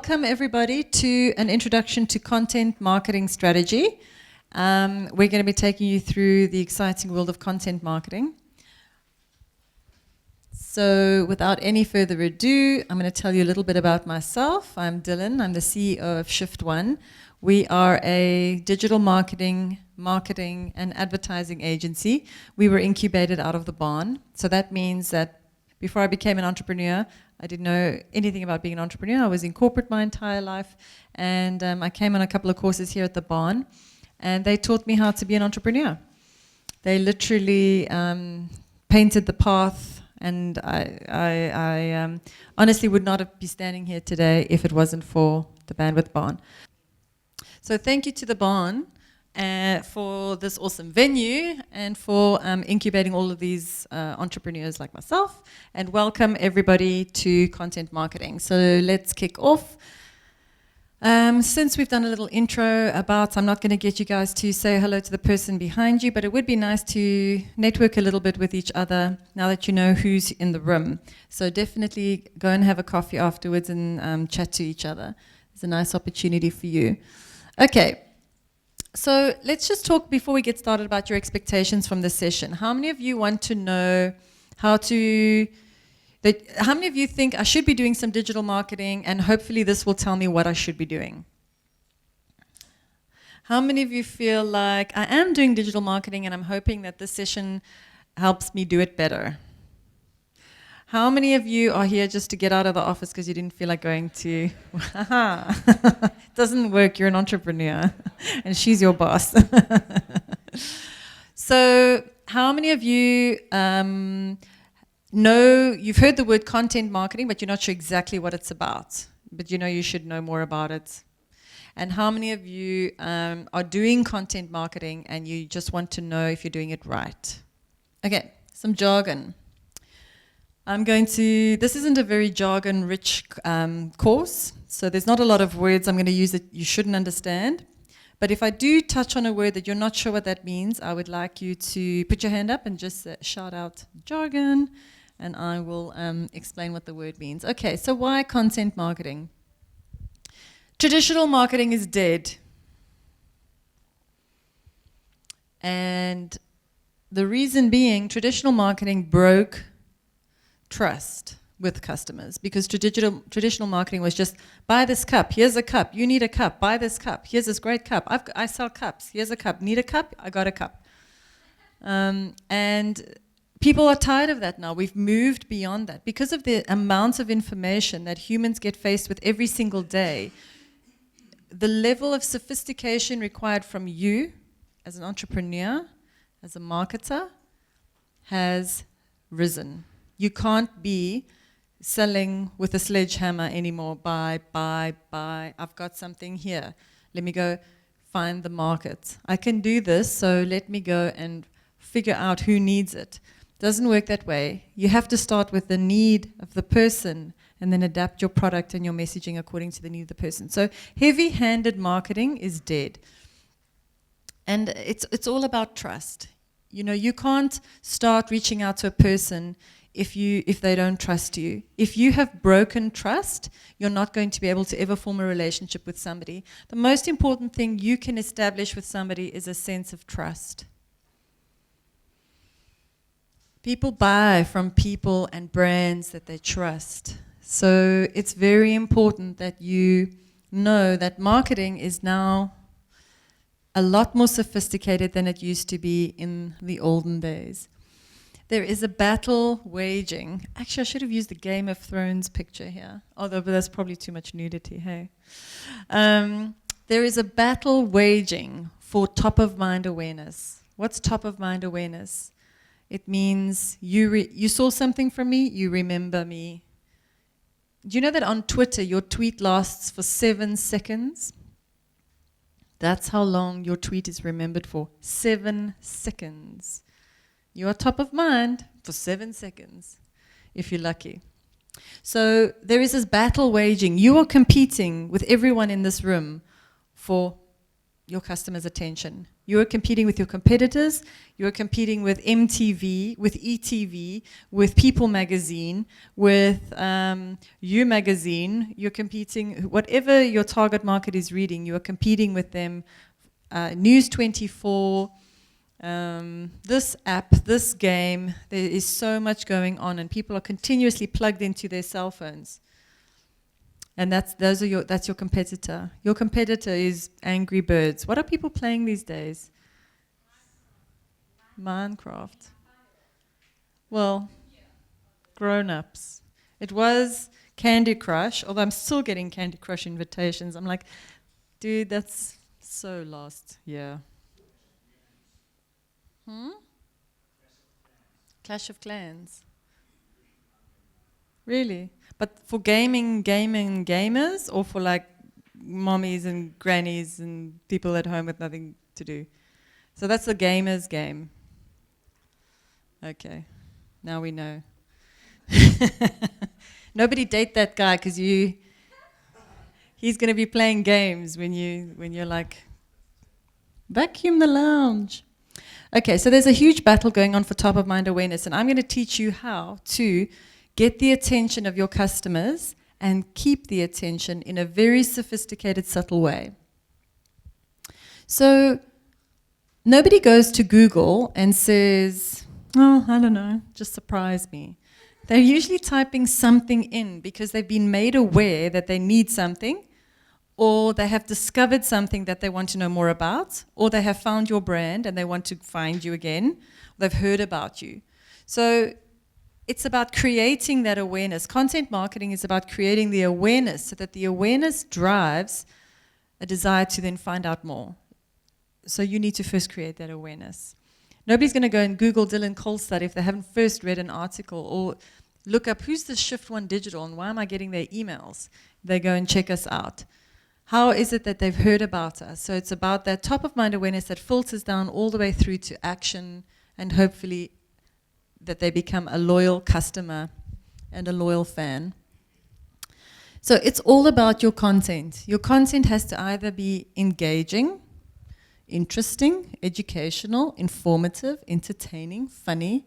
welcome everybody to an introduction to content marketing strategy. We're going to be taking you through the exciting world of content marketing. So without any further ado, I'm going to tell you a little bit about myself. I'm Dylan. I'm the CEO of Shift One. We are a digital marketing and advertising agency. We were incubated out of the barn. So that means that before I became an entrepreneur, I didn't know anything about being an entrepreneur. I was in corporate my entire life, and I came on a couple of courses here at the barn, and they taught me how to be an entrepreneur. They literally painted the path, and I honestly would not be standing here today if it wasn't for the Bandwidth Barn. So thank you to the barn for this awesome venue and for incubating all of these entrepreneurs like myself, and welcome everybody to content marketing. So let's kick off. Since we've done a little intro about, I'm not going to get you guys to say hello to the person behind you, but it would be nice to network a little bit with each other now that you know who's in the room. So definitely go and have a coffee afterwards and chat to each other. It's a nice opportunity for you. Okay. So let's just talk before we get started about your expectations from this session. How many of you want to know how many of you think I should be doing some digital marketing and hopefully this will tell me what I should be doing? How many of you feel like I am doing digital marketing and I'm hoping that this session helps me do it better? How many of you are here just to get out of the office because you didn't feel like going to? Doesn't work, you're an entrepreneur and she's your boss. So how many of you know, you've heard the word content marketing, but you're not sure exactly what it's about, but you know you should know more about it? And how many of you are doing content marketing and you just want to know if you're doing it right? Okay, some jargon. This isn't a very jargon-rich course, so there's not a lot of words I'm going to use that you shouldn't understand. But if I do touch on a word that you're not sure what that means, I would like you to put your hand up and just shout out jargon, and I will explain what the word means. Okay, so why content marketing? Traditional marketing is dead. And the reason being, traditional marketing broke trust with customers, because traditional marketing was just, buy this cup, here's a cup, you need a cup, buy this cup, here's this great cup, I sell cups, here's a cup, need a cup, I got a cup. And people are tired of that now. We've moved beyond that. Because of the amounts of information that humans get faced with every single day, the level of sophistication required from you as an entrepreneur, as a marketer, has risen. You can't be selling with a sledgehammer anymore. Buy. I've got something here. Let me go find the market. I can do this, so let me go and figure out who needs it. Doesn't work that way. You have to start with the need of the person and then adapt your product and your messaging according to the need of the person. So heavy-handed marketing is dead. And it's all about trust. You know, you can't start reaching out to a person if they don't trust you. If you have broken trust, you're not going to be able to ever form a relationship with somebody. The most important thing you can establish with somebody is a sense of trust. People buy from people and brands that they trust. So it's very important that you know that marketing is now a lot more sophisticated than it used to be in the olden days. There is a battle waging. Actually, I should have used the Game of Thrones picture here, although that's probably too much nudity, hey? There is a battle waging for top-of-mind awareness. What's top-of-mind awareness? It means you saw something from me, you remember me. Do you know that on Twitter, your tweet lasts for 7 seconds? That's how long your tweet is remembered for, 7 seconds. You are top of mind for 7 seconds, if you're lucky. So there is this battle waging. You are competing with everyone in this room for your customers' attention. You are competing with your competitors. You are competing with MTV, with ETV, with People Magazine, with You Magazine. You're competing, whatever your target market is reading, you are competing with them. News 24, this app, this game, there is so much going on, and people are continuously plugged into their cell phones. And that's your competitor. Your competitor is Angry Birds. What are people playing these days? Minecraft. Well, grown-ups. It was Candy Crush, although I'm still getting Candy Crush invitations. I'm like, dude, that's so lost. Yeah. Clash of Clans. Really? But for gaming gamers, or for like mommies and grannies and people at home with nothing to do? So that's the gamer's game. Okay, now we know. Nobody date that guy, because he's going to be playing games when you're like, vacuum the lounge. Okay, so there's a huge battle going on for top of mind awareness, and I'm going to teach you how to get the attention of your customers and keep the attention in a very sophisticated, subtle way. So nobody goes to Google and says, oh, I don't know, just surprise me. They're usually typing something in because they've been made aware that they need something, or they have discovered something that they want to know more about, or they have found your brand and they want to find you again. They've heard about you. So it's about creating that awareness. Content marketing is about creating the awareness so that the awareness drives a desire to then find out more. So you need to first create that awareness. Nobody's going to go and Google Dylan Kolstad if they haven't first read an article, or look up who's the Shift One Digital and why am I getting their emails. They go and check us out. How is it that they've heard about us? So it's about that top of mind awareness that filters down all the way through to action, and hopefully that they become a loyal customer and a loyal fan. So it's all about your content. Your content has to either be engaging, interesting, educational, informative, entertaining, funny,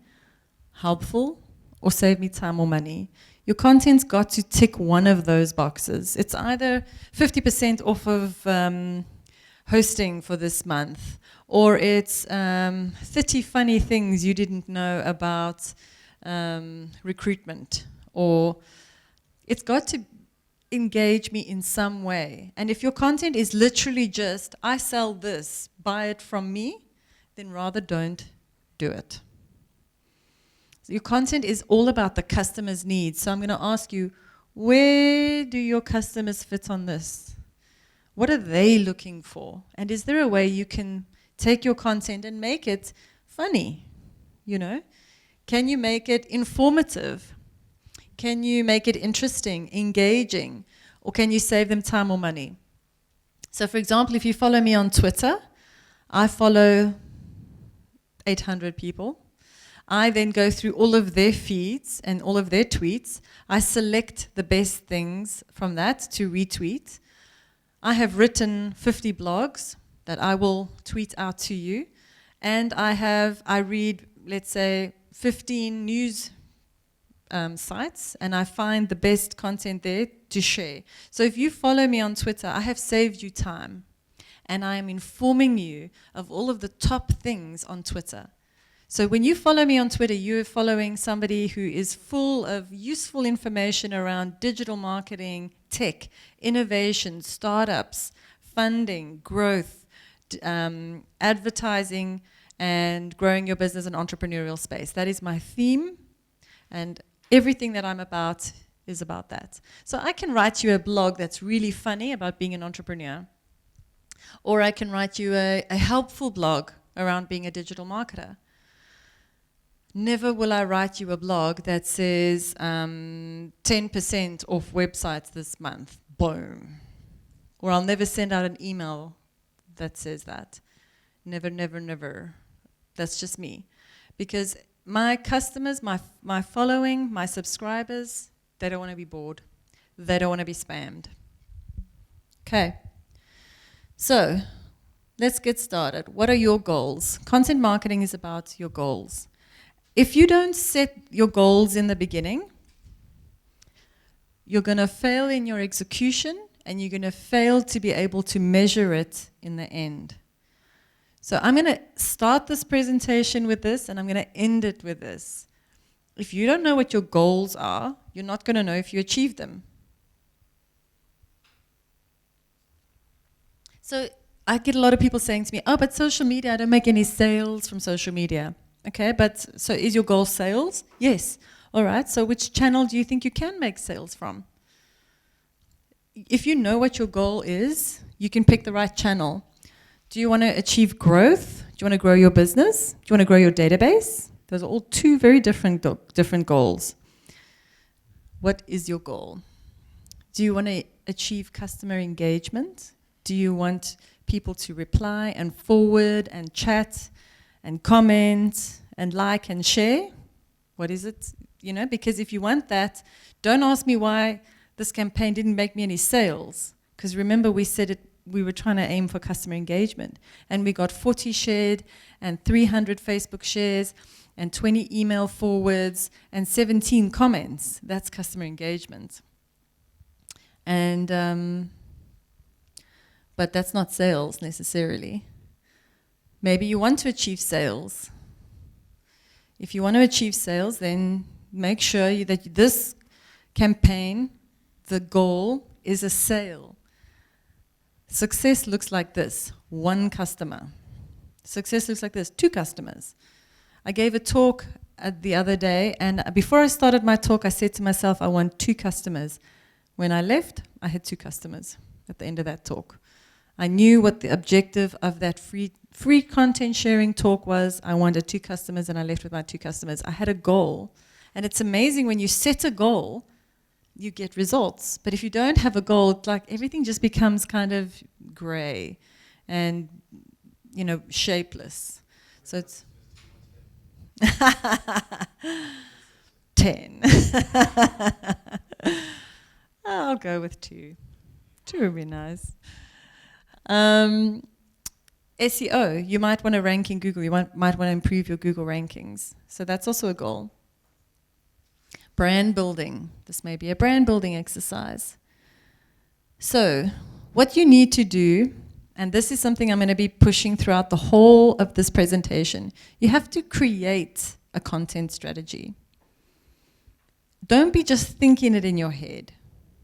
helpful, or save me time or money. Your content's got to tick one of those boxes. It's either 50% off of hosting for this month, or it's 30 funny things you didn't know about recruitment, or it's got to engage me in some way. And if your content is literally just, I sell this, buy it from me, then rather don't do it. So your content is all about the customer's needs. So I'm going to ask you, where do your customers fit on this? What are they looking for? And is there a way you can take your content and make it funny? You know, can you make it informative? Can you make it interesting, engaging? Or can you save them time or money? So for example, if you follow me on Twitter, I follow 800 people. I then go through all of their feeds and all of their tweets. I select the best things from that to retweet. I have written 50 blogs that I will tweet out to you. And I read, let's say, 15 news sites, and I find the best content there to share. So if you follow me on Twitter, I have saved you time, and I am informing you of all of the top things on Twitter. So when you follow me on Twitter, you're following somebody who is full of useful information around digital marketing, tech, innovation, startups, funding, growth, advertising, and growing your business and entrepreneurial space. That is my theme, and everything that I'm about is about that. So I can write you a blog that's really funny about being an entrepreneur, or I can write you a helpful blog around being a digital marketer. Never will I write you a blog that says 10% off websites this month. Boom. Or I'll never send out an email that says that. Never, never, never. That's just me. Because my customers, my following, my subscribers, they don't want to be bored. They don't want to be spammed. Okay. So, let's get started. What are your goals? Content marketing is about your goals. If you don't set your goals in the beginning, you're going to fail in your execution and you're going to fail to be able to measure it in the end. So I'm going to start this presentation with this and I'm going to end it with this. If you don't know what your goals are, you're not going to know if you achieve them. So I get a lot of people saying to me, oh, but social media, I don't make any sales from social media. Okay, but so is your goal sales? Yes. All right, so which channel do you think you can make sales from? If you know what your goal is, you can pick the right channel. Do you want to achieve growth? Do you want to grow your business? Do you want to grow your database? Those are all two very different goals. What is your goal? Do you want to achieve customer engagement? Do you want people to reply and forward and chat and comment and like and share? What is it? You know, because if you want that, don't ask me why this campaign didn't make me any sales. Because remember we said we were trying to aim for customer engagement. And we got 40 shared and 300 Facebook shares and 20 email forwards and 17 comments. That's customer engagement. And but that's not sales necessarily. Maybe you want to achieve sales. If you want to achieve sales, then make sure that this campaign, the goal is a sale. Success looks like this: 1 customer. Success looks like this: 2 customers. I gave a talk the other day, and before I started my talk, I said to myself, I want 2 customers. When I left, I had 2 customers at the end of that talk. I knew what the objective of that free content sharing talk was. I wanted 2 customers and I left with my 2 customers. I had a goal. And it's amazing when you set a goal, you get results. But if you don't have a goal, it's like everything just becomes kind of gray and, you know, shapeless. So it's 10. I'll go with 2. 2 would be nice. SEO, you might want to rank in Google. You might want to improve your Google rankings. So that's also a goal. Brand building. This may be a brand building exercise. So what you need to do, and this is something I'm going to be pushing throughout the whole of this presentation, you have to create a content strategy. Don't be just thinking it in your head.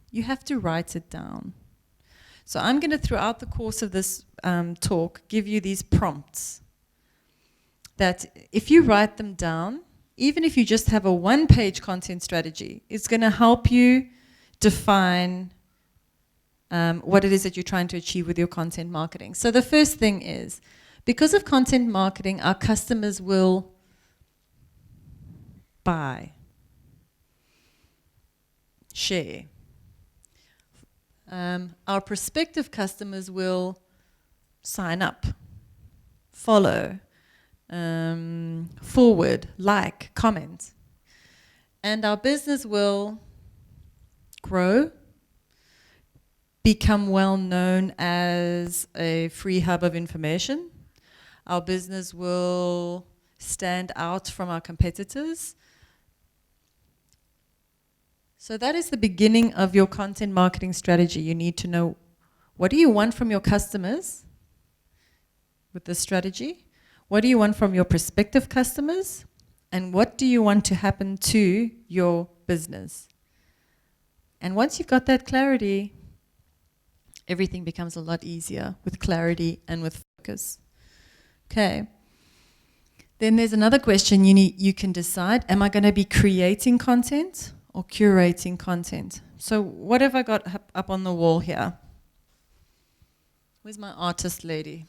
You have to write it down. So I'm going to, throughout the course of this talk, give you these prompts that if you write them down, even if you just have a 1-page content strategy, it's going to help you define what it is that you're trying to achieve with your content marketing. So the first thing is, because of content marketing, our customers will buy, share. Our prospective customers will sign up, follow, forward, like, comment. And our business will grow, become well known as a free hub of information. Our business will stand out from our competitors. So that is the beginning of your content marketing strategy. You need to know, what do you want from your customers with this strategy? What do you want from your prospective customers? And what do you want to happen to your business? And once you've got that clarity, everything becomes a lot easier with clarity and with focus. Okay. Then there's another question you can decide. Am I going to be creating content or curating content? So what have I got up on the wall here? Where's my artist lady?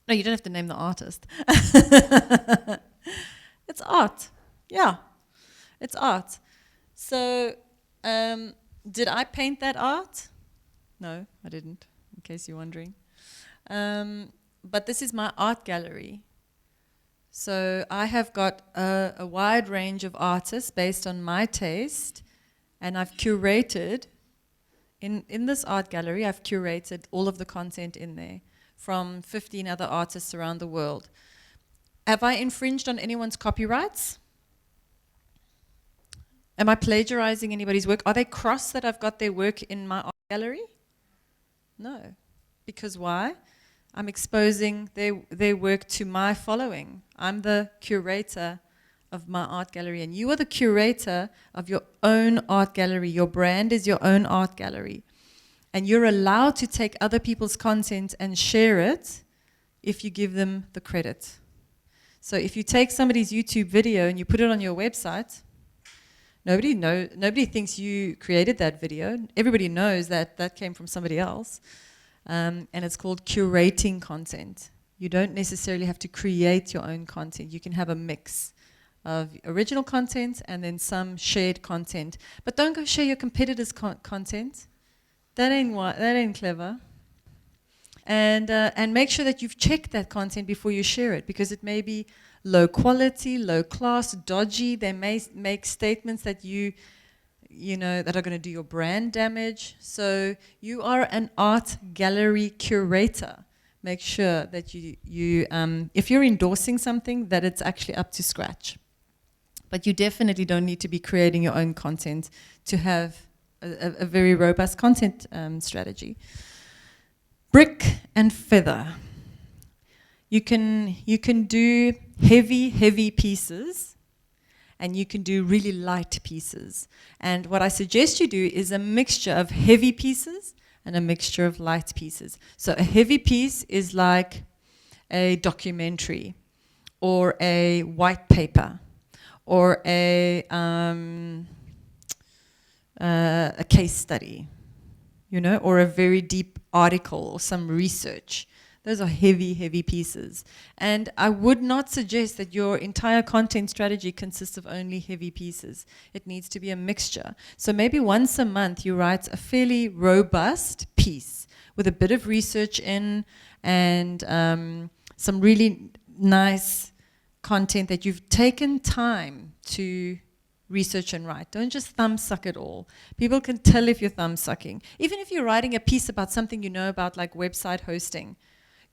No, you don't have to name the artist. It's art. Yeah, it's art. So did I paint that art? No, I didn't, in case you're wondering. But this is my art gallery. So I have got a wide range of artists based on my taste, and I've curated In this art gallery, I've curated all of the content in there from 15 other artists around the world. Have I infringed on anyone's copyrights? Am I plagiarizing anybody's work? Are they cross that I've got their work in my art gallery? No. Because why? I'm exposing their work to my following. I'm the curator of my art gallery, and you are the curator of your own art gallery. Your brand is your own art gallery. And you're allowed to take other people's content and share it if you give them the credit. So if you take somebody's YouTube video and you put it on your website, nobody thinks you created that video. Everybody knows that that came from somebody else. And it's called curating content. You don't necessarily have to create your own content. You can have a mix of original content and then some shared content. But don't go share your competitors' content. That ain't clever. And make sure that you've checked that content before you share it, because it may be low quality, low class, dodgy. They may make statements that that are going to do your brand damage. So you are an art gallery curator. Make sure that if you're endorsing something, that it's actually up to scratch. But you definitely don't need to be creating your own content to have a very robust content strategy. Brick and feather. You can do heavy pieces, and you can do really light pieces. And what I suggest you do is a mixture of heavy pieces and a mixture of light pieces. So a heavy piece is like a documentary or a white paper or a case study, or a very deep article or some research. Those are heavy pieces. And I would not suggest that your entire content strategy consists of only heavy pieces. It needs to be a mixture. So maybe once a month you write a fairly robust piece with a bit of research in and some really nice content that you've taken time to research and write. Don't just thumb suck it all. People can tell if you're thumb sucking. Even if you're writing a piece about something you know about, like website hosting,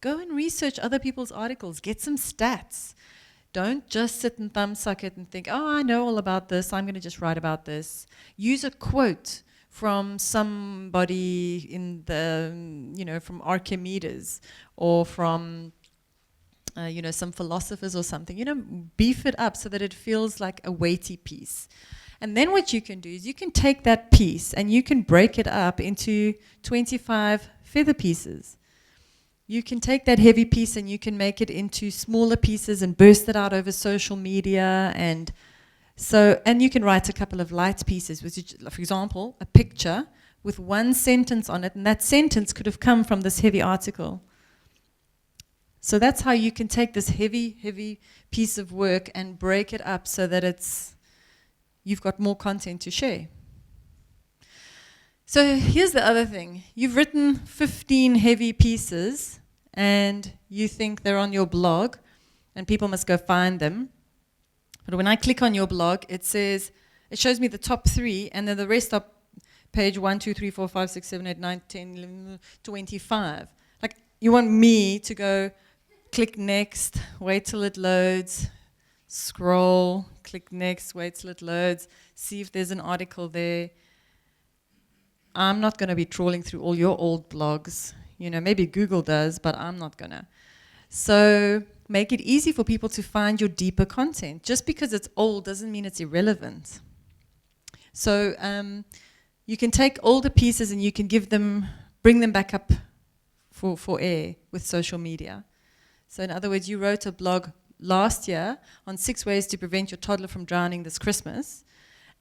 go and research other people's articles. Get some stats. Don't just sit and thumb suck it and think, oh, I know all about this. I'm going to just write about this. Use a quote from somebody in the, from Archimedes or from some philosophers or something, beef it up so that it feels like a weighty piece. And then what you can do is you can take that piece and you can break it up into 25 feather pieces. You can take that heavy piece and you can make it into smaller pieces and burst it out over social media. And you can write a couple of light pieces, which, for example, a picture with one sentence on it, and that sentence could have come from this heavy article. So that's how you can take this heavy piece of work and break it up so that you've got more content to share. So here's the other thing. You've written 15 heavy pieces and you think they're on your blog and people must go find them. But when I click on your blog, it shows me the top 3 and then the rest are page 1, 2, 3, 4, 5, 6, 7, 8, 9, 10, 11, 25. Like, you want me to go click next, wait till it loads, scroll, click next, wait till it loads, see if there's an article there. I'm not going to be trawling through all your old blogs. Maybe Google does, but I'm not going to. So make it easy for people to find your deeper content. Just because it's old doesn't mean it's irrelevant. So you can take older pieces and you can bring them back up for air with social media. So in other words, you wrote a blog last year on 6 ways to prevent your toddler from drowning this Christmas.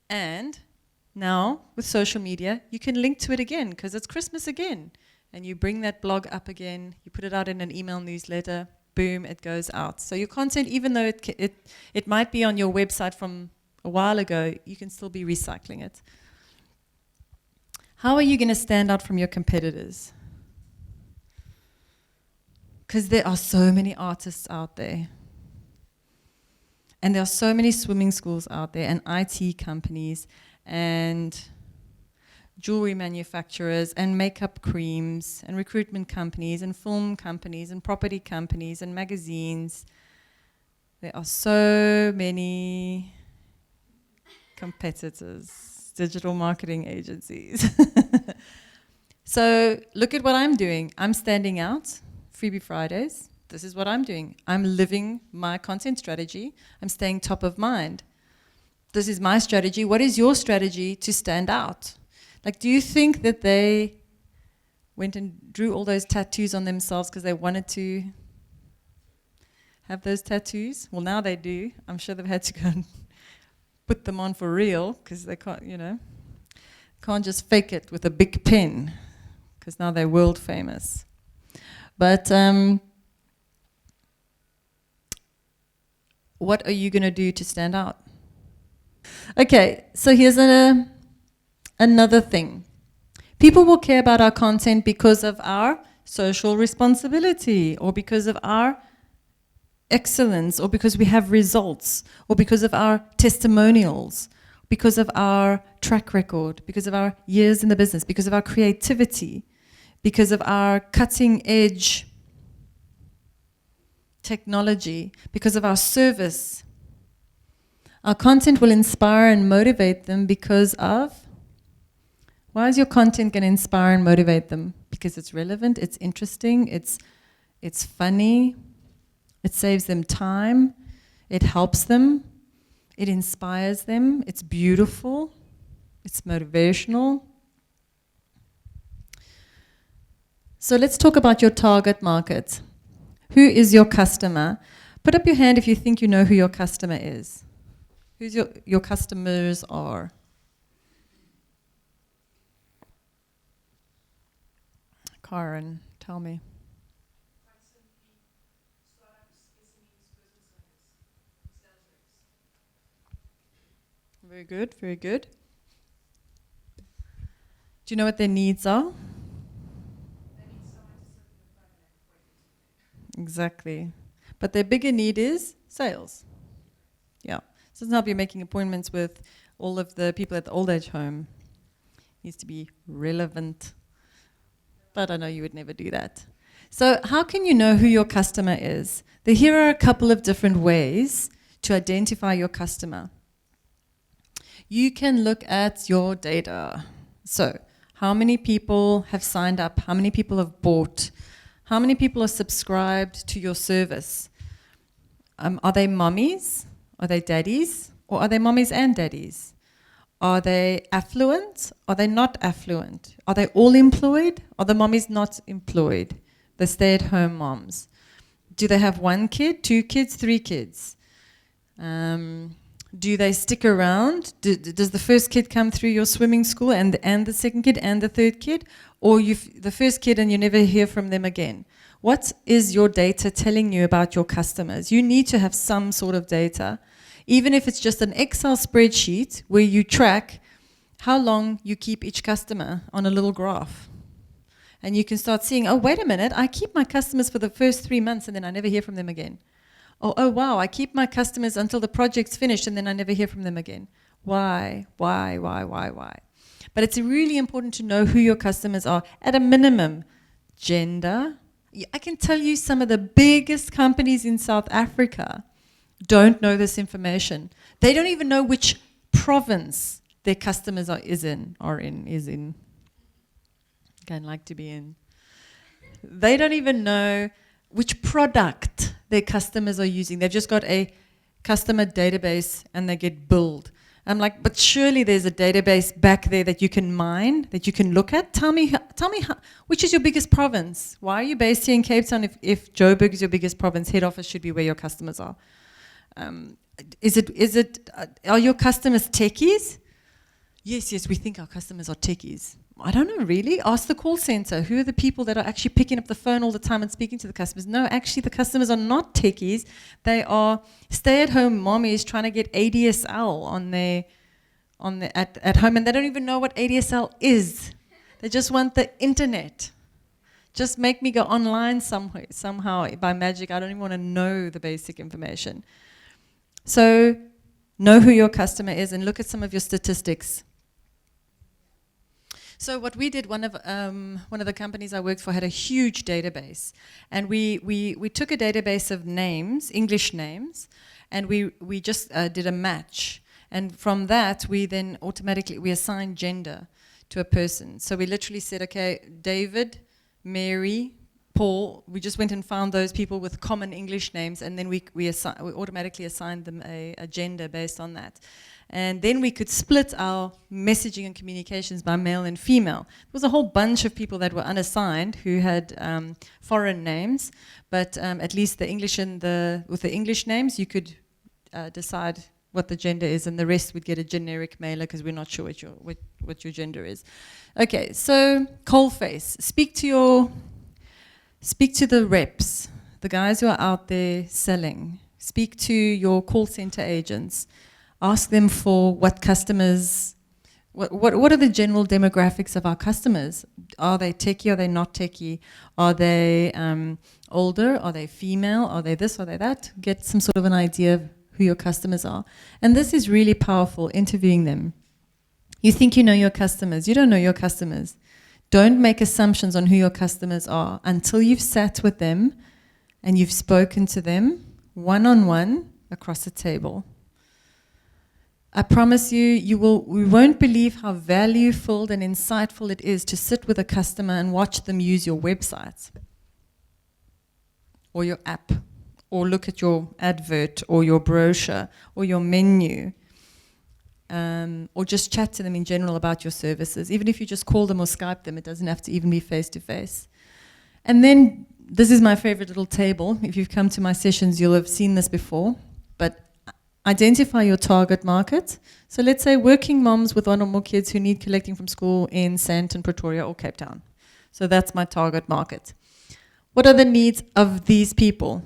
And now, with social media, you can link to it again because it's Christmas again. And you bring that blog up again, you put it out in an email newsletter, boom, it goes out. So your content, even though it might be on your website from a while ago, you can still be recycling it. How are you going to stand out from your competitors? Because there are so many artists out there. And there are so many swimming schools out there and IT companies and jewelry manufacturers and makeup creams and recruitment companies and film companies and property companies and magazines. There are so many competitors, digital marketing agencies. So look at what I'm doing. I'm standing out, Freebie Fridays. This is what I'm doing. I'm living my content strategy. I'm staying top of mind. This is my strategy. What is your strategy to stand out? Like, do you think that they went and drew all those tattoos on themselves because they wanted to have those tattoos? Well, now they do. I'm sure they've had to go and put them on for real because they can't, can't just fake it with a big pen because now they're world famous. But what are you going to do to stand out? Okay, so here's another thing. People will care about our content because of our social responsibility, or because of our excellence, or because we have results, or because of our testimonials, because of our track record, because of our years in the business, because of our creativity, because of our cutting edge technology, because of our service. Our content will inspire and motivate them because of... Why is your content going to inspire and motivate them? Because it's relevant, it's interesting, it's funny, it saves them time, it helps them, it inspires them, it's beautiful, it's motivational. So let's talk about your target market. Who is your customer? Put up your hand if you think you know who your customer is. Who's your customers are? Karen, tell me. Very good, very good. Do you know what their needs are? Exactly. But their bigger need is sales. Yeah. So it's not be making appointments with all of the people at the old age home. It needs to be relevant. But I know you would never do that. So how can you know who your customer is? Here are a couple of different ways to identify your customer. You can look at your data. So how many people have signed up? How many people have bought? How many people are subscribed to your service? Are they mummies? Are they daddies? Or are they mummies and daddies? Are they affluent? Are they not affluent? Are they all employed? Are the mummies not employed? The stay-at-home moms. Do they have 1 kid, 2 kids, 3 kids? Do they stick around? Does the first kid come through your swimming school and the second kid and the third kid? Or the first kid and you never hear from them again? What is your data telling you about your customers? You need to have some sort of data, even if it's just an Excel spreadsheet where you track how long you keep each customer on a little graph. And you can start seeing, oh, wait a minute, I keep my customers for the first 3 months and then I never hear from them again. Oh, wow, I keep my customers until the project's finished and then I never hear from them again. Why? But it's really important to know who your customers are. At a minimum, gender. I can tell you some of the biggest companies in South Africa don't know this information. They don't even know which province their customers is in. Again, like to be in. They don't even know which product their customers are using. They've just got a customer database and they get billed. I'm like, but surely there's a database back there that you can mine, that you can look at. Tell me how, which is your biggest province? Why are you based here in Cape Town if Joburg is your biggest province? Head office should be where your customers are. Are your customers techies? Yes, we think our customers are techies. I don't know, really. Ask the call center. Who are the people that are actually picking up the phone all the time and speaking to the customers? No, actually, the customers are not techies. They are stay-at-home mommies trying to get ADSL at home, and they don't even know what ADSL is. They just want the internet. Just make me go online somehow by magic. I don't even want to know the basic information. So know who your customer is and look at some of your statistics. So what we did, one of the companies I worked for had a huge database, and we took a database of names, English names, and we just did a match, and from that we then automatically assigned gender to a person. So we literally said, okay, David, Mary, Paul. We just went and found those people with common English names, and then we automatically assigned them a gender based on that. And then we could split our messaging and communications by male and female. There was a whole bunch of people that were unassigned who had foreign names, but at least the English with the English names, you could decide what the gender is, and the rest would get a generic mailer because we're not sure what your gender is. Okay, so coalface. Speak to the reps, the guys who are out there selling. Speak to your call center agents. Ask them for what customers, what are the general demographics of our customers? Are they techie? Are they not techie? Are they older? Are they female? Are they this? Are they that? Get some sort of an idea of who your customers are. And this is really powerful, interviewing them. You think you know your customers. You don't know your customers. Don't make assumptions on who your customers are until you've sat with them and you've spoken to them one-on-one across a table. I promise you, we won't believe how valuable and insightful it is to sit with a customer and watch them use your website or your app or look at your advert or your brochure or your menu, or just chat to them in general about your services. Even if you just call them or Skype them, it doesn't have to even be face-to-face. And then, this is my favorite little table. If you've come to my sessions, you'll have seen this before. But identify your target market. So let's say working moms with one or more kids who need collecting from school in Sandton, Pretoria, or Cape Town. So that's my target market. What are the needs of these people?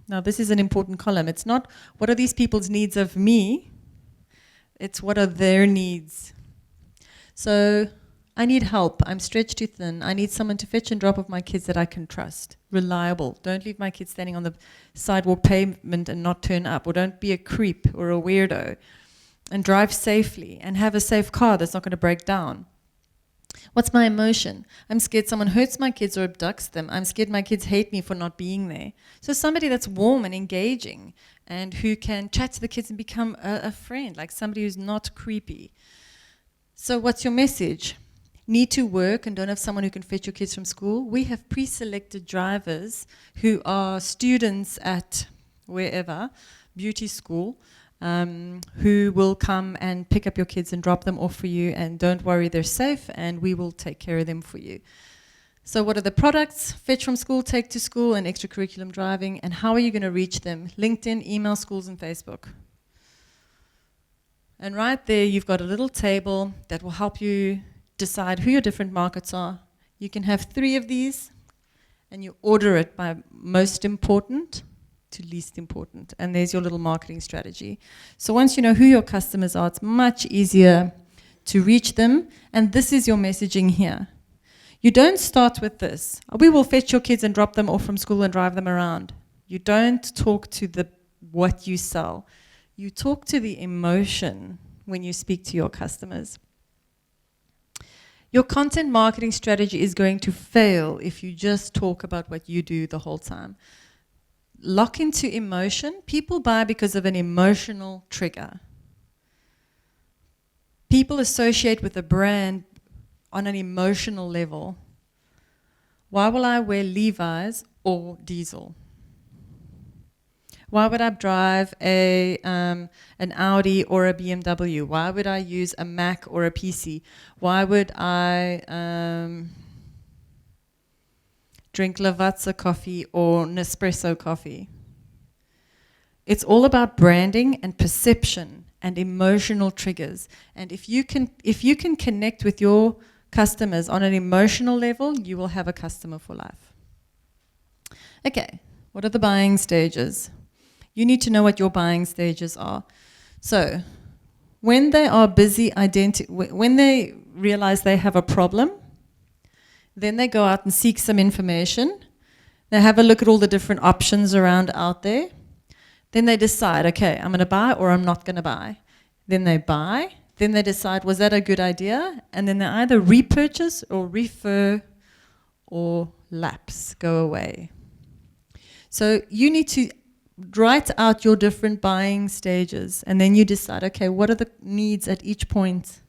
Now, this is an important column. It's not what are these people's needs of me, it's what are their needs. So I need help. I'm stretched too thin. I need someone to fetch and drop off my kids that I can trust. Reliable. Don't leave my kids standing on the sidewalk pavement and not turn up. Or don't be a creep or a weirdo. And drive safely. And have a safe car that's not going to break down. What's my emotion? I'm scared someone hurts my kids or abducts them. I'm scared my kids hate me for not being there. So somebody that's warm and engaging and who can chat to the kids and become a friend, like somebody who's not creepy. So what's your message? Need to work and don't have someone who can fetch your kids from school? We have pre-selected drivers who are students at wherever, beauty school, who will come and pick up your kids and drop them off for you, and don't worry, they're safe and we will take care of them for you. So what are the products? Fetch from school, take to school, and extracurriculum driving. And how are you going to reach them? LinkedIn, email, schools, and Facebook. And right there, you've got a little table that will help you decide who your different markets are. You can have 3 of these, and you order it by most important to least important. And there's your little marketing strategy. So once you know who your customers are, it's much easier to reach them. And this is your messaging here. You don't start with this. We will fetch your kids and drop them off from school and drive them around. You don't talk to what you sell. You talk to the emotion when you speak to your customers. Your content marketing strategy is going to fail if you just talk about what you do the whole time. Lock into emotion. People buy because of an emotional trigger. People associate with a brand on an emotional level. Why will I wear Levi's or Diesel? Why would I drive an Audi or a BMW? Why would I use a Mac or a PC? Why would I drink Lavazza coffee or Nespresso coffee? It's all about branding and perception and emotional triggers. And if you can connect with your customers on an emotional level, you will have a customer for life. Okay, what are the buying stages? You need to know what your buying stages are. So, when they are busy, when they realize they have a problem, then they go out and seek some information. They have a look at all the different options around out there. Then they decide, okay, I'm going to buy or I'm not going to buy. Then they buy. Then they decide, was that a good idea? And then they either repurchase or refer or lapse, go away. So you need to write out your different buying stages, and then you decide, okay, what are the needs at each point?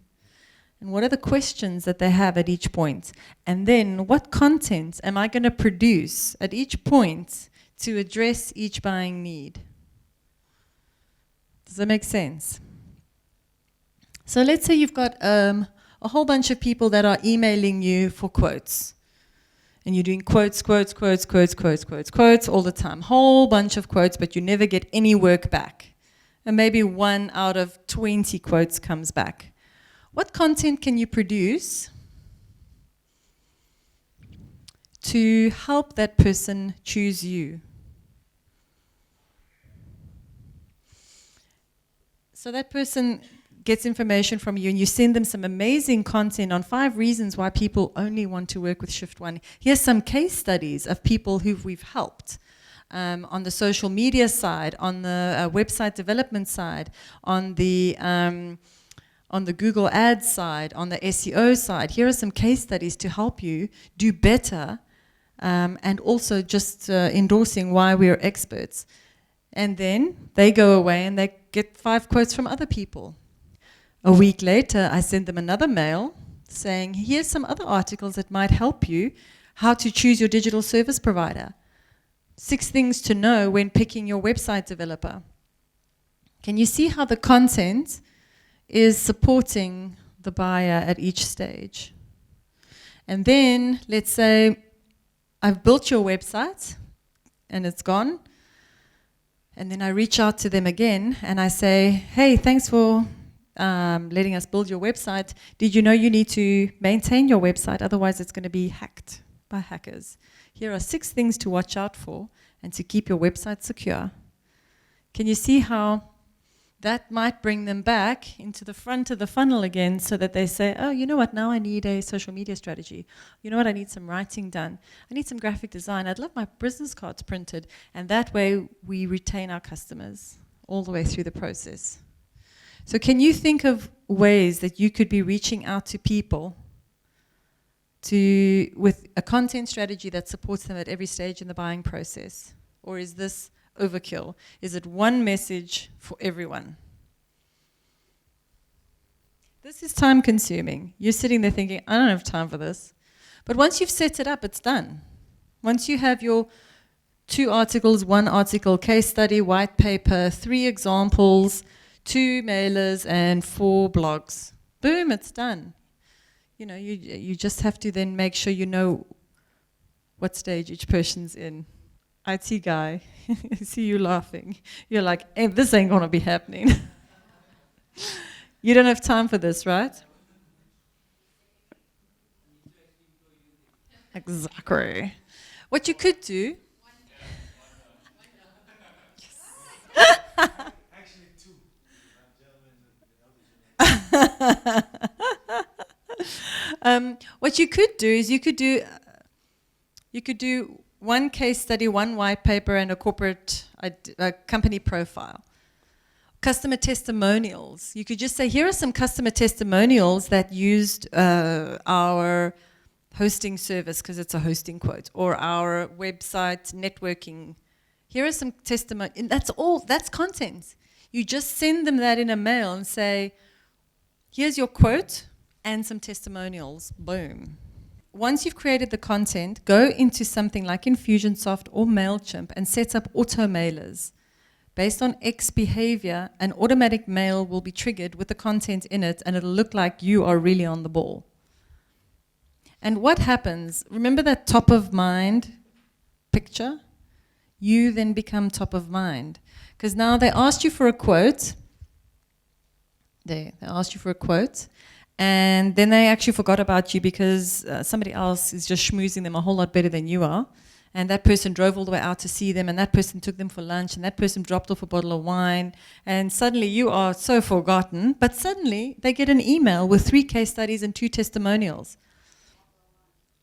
And what are the questions that they have at each point? And then what content am I going to produce at each point to address each buying need? Does that make sense? So let's say you've got a whole bunch of people that are emailing you for quotes. And you're doing quotes, quotes, quotes, quotes, quotes, quotes, quotes all the time. Whole bunch of quotes, but you never get any work back. And maybe 1 out of 20 quotes comes back. What content can you produce to help that person choose you? So that person gets information from you and you send them some amazing content on 5 reasons why people only want to work with Shift One. Here's some case studies of people who we've helped on the social media side, on the website development side, on the Google Ads side, on the SEO side. Here are some case studies to help you do better and also just endorsing why we're experts. And then they go away and they get 5 quotes from other people. A week later, I send them another mail saying, here's some other articles that might help you, how to choose your digital service provider. 6 things to know when picking your website developer. Can you see how the content is supporting the buyer at each stage? And then, let's say, I've built your website and it's gone. And then I reach out to them again and I say, hey, thanks for letting us build your website. Did you know you need to maintain your website? Otherwise, it's going to be hacked by hackers. Here are 6 things to watch out for and to keep your website secure. Can you see how that might bring them back into the front of the funnel again so that they say, oh, you know what, now I need a social media strategy. You know what, I need some writing done. I need some graphic design. I'd love my business cards printed. And that way we retain our customers all the way through the process. So can you think of ways that you could be reaching out to people with a content strategy that supports them at every stage in the buying process? Or is this overkill? Is it one message for everyone? This is time consuming. You're sitting there thinking, I don't have time for this. But once you've set it up, it's done. Once you have your 2 articles, 1 article, case study, white paper, 3 examples, 2 mailers and 4 blogs. Boom, it's done. You know, you just have to then make sure you know what stage each person's in. IT guy, I see you laughing. You're like, hey, this ain't gonna be happening. You don't have time for this, right? Exactly. What you could do. What you could do is you could do 1 case study, 1 white paper, and a corporate company profile. Customer testimonials. You could just say, here are some customer testimonials that used our hosting service, because it's a hosting quote, or our website networking. Here are some testimonials. And that's all. That's content. You just send them that in a mail and say, here's your quote and some testimonials. Boom. Once you've created the content, go into something like Infusionsoft or MailChimp and set up auto mailers. Based on X behavior, an automatic mail will be triggered with the content in it, and it'll look like you are really on the ball. And what happens? Remember that top of mind picture? You then become top of mind. Because now they asked you for a quote. They asked you for a quote. And then they actually forgot about you because somebody else is just schmoozing them a whole lot better than you are. And that person drove all the way out to see them, and that person took them for lunch, and that person dropped off a bottle of wine, and suddenly you are so forgotten, but suddenly they get an email with 3 case studies and 2 testimonials.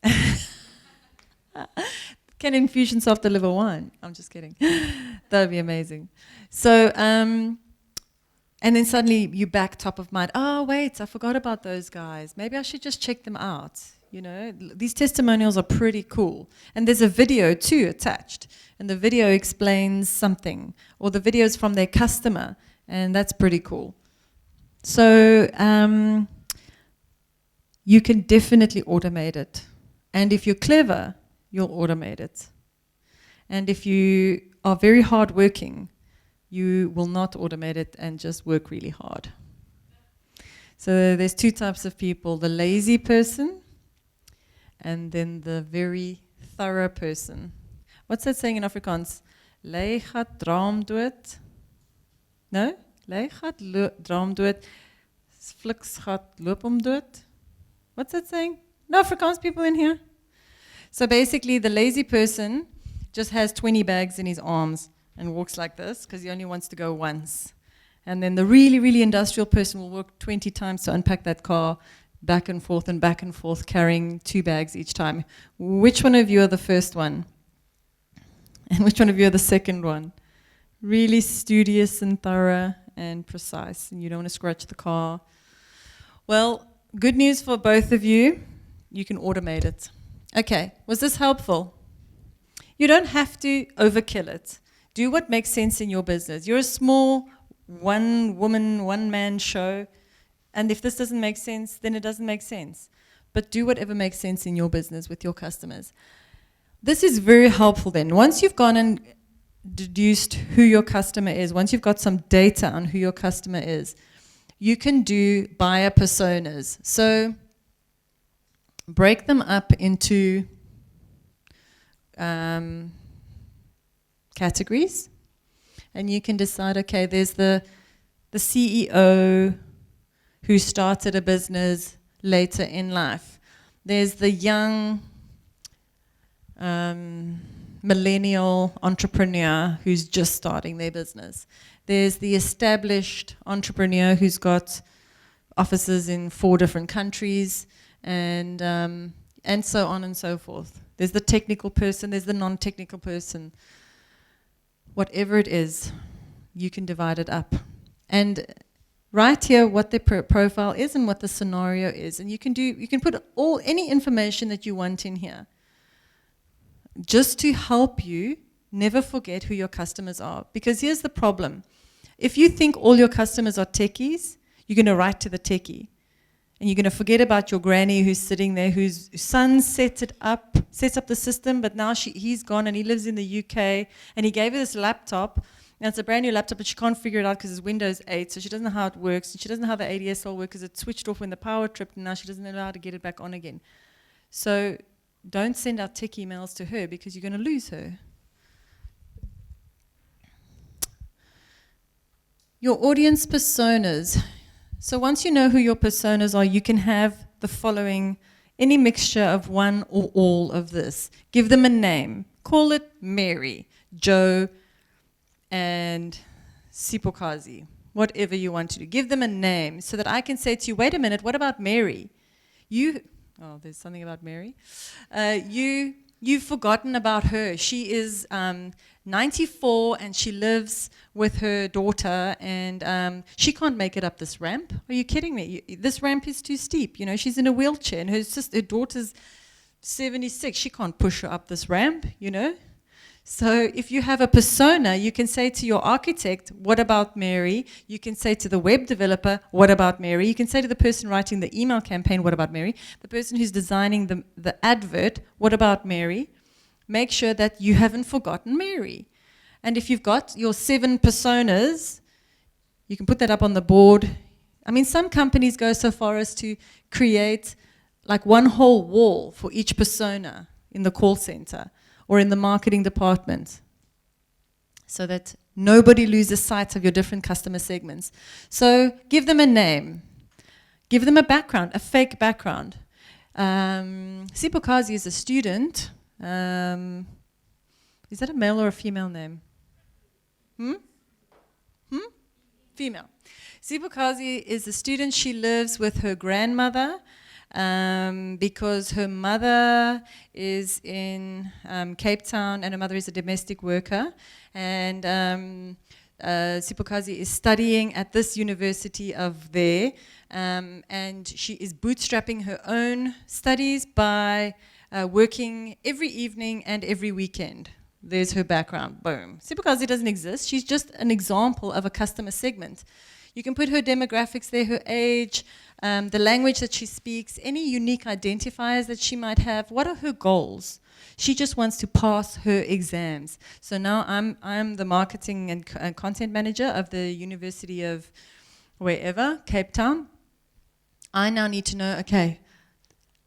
Can Infusionsoft deliver wine? I'm just kidding. That would be amazing. So And then suddenly you back top of mind, oh, wait, I forgot about those guys. Maybe I should just check them out. You know, these testimonials are pretty cool. And there's a video too attached. And the video explains something. Or the video is from their customer. And that's pretty cool. So you can definitely automate it. And if you're clever, you'll automate it. And if you are very hardworking, you will not automate it and just work really hard. So there's two types of people, the lazy person and then the very thorough person. What's that saying in Afrikaans? Lei gaat draam dood. No? Lei gaat draam dood. Fliks gaat loop dood. What's that saying? No Afrikaans people in here? So basically the lazy person just has 20 bags in his arms and walks like this because he only wants to go once. And then the really, really industrial person will work 20 times to unpack that car back and forth, carrying 2 bags each time. Which one of you are the first one? And which one of you are the second one? Really studious and thorough and precise, and you don't want to scratch the car. Well, good news for both of you. You can automate it. Okay, was this helpful? You don't have to overkill it. Do what makes sense in your business. You're a small one-woman, one-man show, and if this doesn't make sense, then it doesn't make sense. But do whatever makes sense in your business with your customers. This is very helpful then. Once you've gone and deduced who your customer is, once you've got some data on who your customer is, you can do buyer personas. So break them up into categories, and you can decide, okay, there's the CEO who started a business later in life. There's the young millennial entrepreneur who's just starting their business. There's the established entrepreneur who's got offices in 4 different countries, and so on and so forth. There's the technical person, there's the non-technical person. Whatever it is, you can divide it up. And write here what their profile is and what the scenario is. And you can put any information that you want in here, just to help you never forget who your customers are. Because here's the problem. If you think all your customers are techies, you're going to write to the techie. And you're going to forget about your granny who's sitting there, whose son sets up the system, but now he's gone and he lives in the UK, and he gave her this laptop, and it's a brand new laptop, but she can't figure it out because it's Windows 8, so she doesn't know how it works, and she doesn't know how the ADSL works because it switched off when the power tripped, and now she doesn't know how to get it back on again. So don't send out tech emails to her because you're going to lose her. Your audience personas. So once you know who your personas are, you can have the following, any mixture of one or all of this. Give them a name. Call it Mary, Joe, and Sipokazi, whatever you want to do. Give them a name so that I can say to you, wait a minute, what about Mary? There's something about Mary. You've forgotten about her. She is 94 and she lives with her daughter, and she can't make it up this ramp. Are you kidding me? This ramp is too steep. You know, she's in a wheelchair, and her daughter's 76. She can't push her up this ramp, you know. So if you have a persona, you can say to your architect, what about Mary? You can say to the web developer, what about Mary? You can say to the person writing the email campaign, what about Mary? The person who's designing the advert, what about Mary? Make sure that you haven't forgotten Mary. And if you've got your 7 personas, you can put that up on the board. I mean, some companies go so far as to create like one whole wall for each persona in the call center or in the marketing department, so that nobody loses sight of your different customer segments. So give them a name. Give them a background, a fake background. Sipokazi is a student. Is that a male or a female name? Female. Sipokazi is a student. She lives with her grandmother because her mother is in Cape Town and her mother is a domestic worker. And Sipokazi is studying at this university of there, and she is bootstrapping her own studies by working every evening and every weekend. There's her background, boom. Sipokazi doesn't exist. She's just an example of a customer segment. You can put her demographics there, her age, the language that she speaks, any unique identifiers that she might have. What are her goals? She just wants to pass her exams. So now I'm the marketing and content manager of the University of wherever, Cape Town. I now need to know, okay,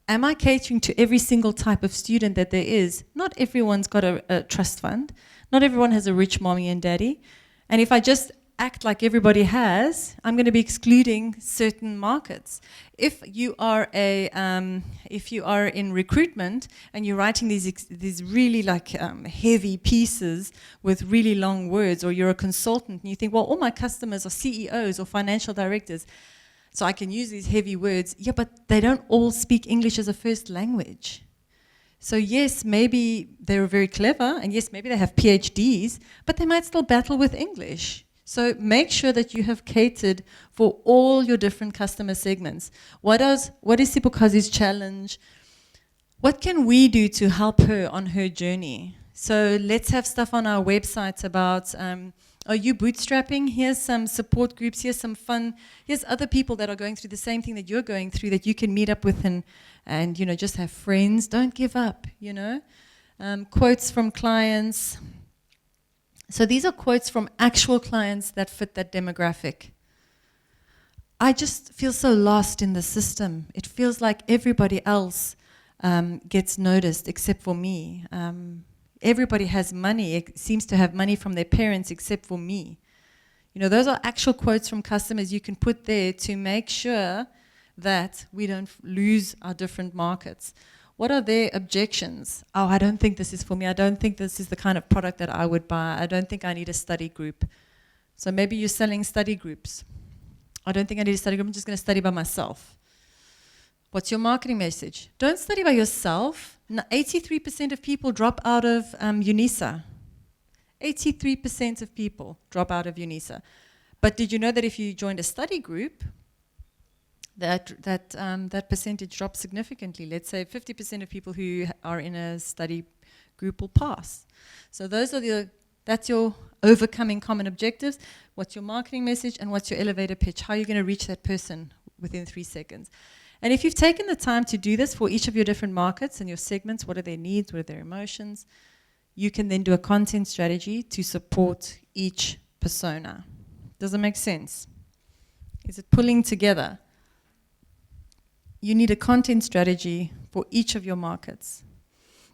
am I catering to every single type of student that there is? Not everyone's got a trust fund. Not everyone has a rich mommy and daddy. And if I just act like everybody has, I'm going to be excluding certain markets. If you are in recruitment and you're writing these really heavy pieces with really long words, or you're a consultant and you think, well, all my customers are CEOs or financial directors, so I can use these heavy words. Yeah, but they don't all speak English as a first language. So yes, maybe they're very clever, and yes, maybe they have PhDs, but they might still battle with English. So make sure that you have catered for all your different customer segments. What is Sipokazi's challenge? What can we do to help her on her journey? So let's have stuff on our websites about, are you bootstrapping? Here's some support groups, here's some fun, here's other people that are going through the same thing that you're going through that you can meet up with and just have friends. Don't give up, Quotes from clients. So these are quotes from actual clients that fit that demographic. I just feel so lost in the system. It feels like everybody else gets noticed except for me. Everybody has money, it seems to have money from their parents except for me. Those are actual quotes from customers you can put there to make sure that we don't lose our different markets. What are their objections? Oh, I don't think this is for me. I don't think this is the kind of product that I would buy. I don't think I need a study group. So maybe you're selling study groups. I don't think I need a study group. I'm just going to study by myself. What's your marketing message? Don't study by yourself. 83% of people drop out of UNISA. 83% of people drop out of UNISA. But did you know that if you joined a study group, that percentage drops significantly? Let's say 50% of people who are in a study group will pass. So that's your overcoming common objectives. What's your marketing message and what's your elevator pitch? How are you going to reach that person within 3 seconds? And if you've taken the time to do this for each of your different markets and your segments, what are their needs, what are their emotions, you can then do a content strategy to support each persona. Does it make sense? Is it pulling together? You need a content strategy for each of your markets.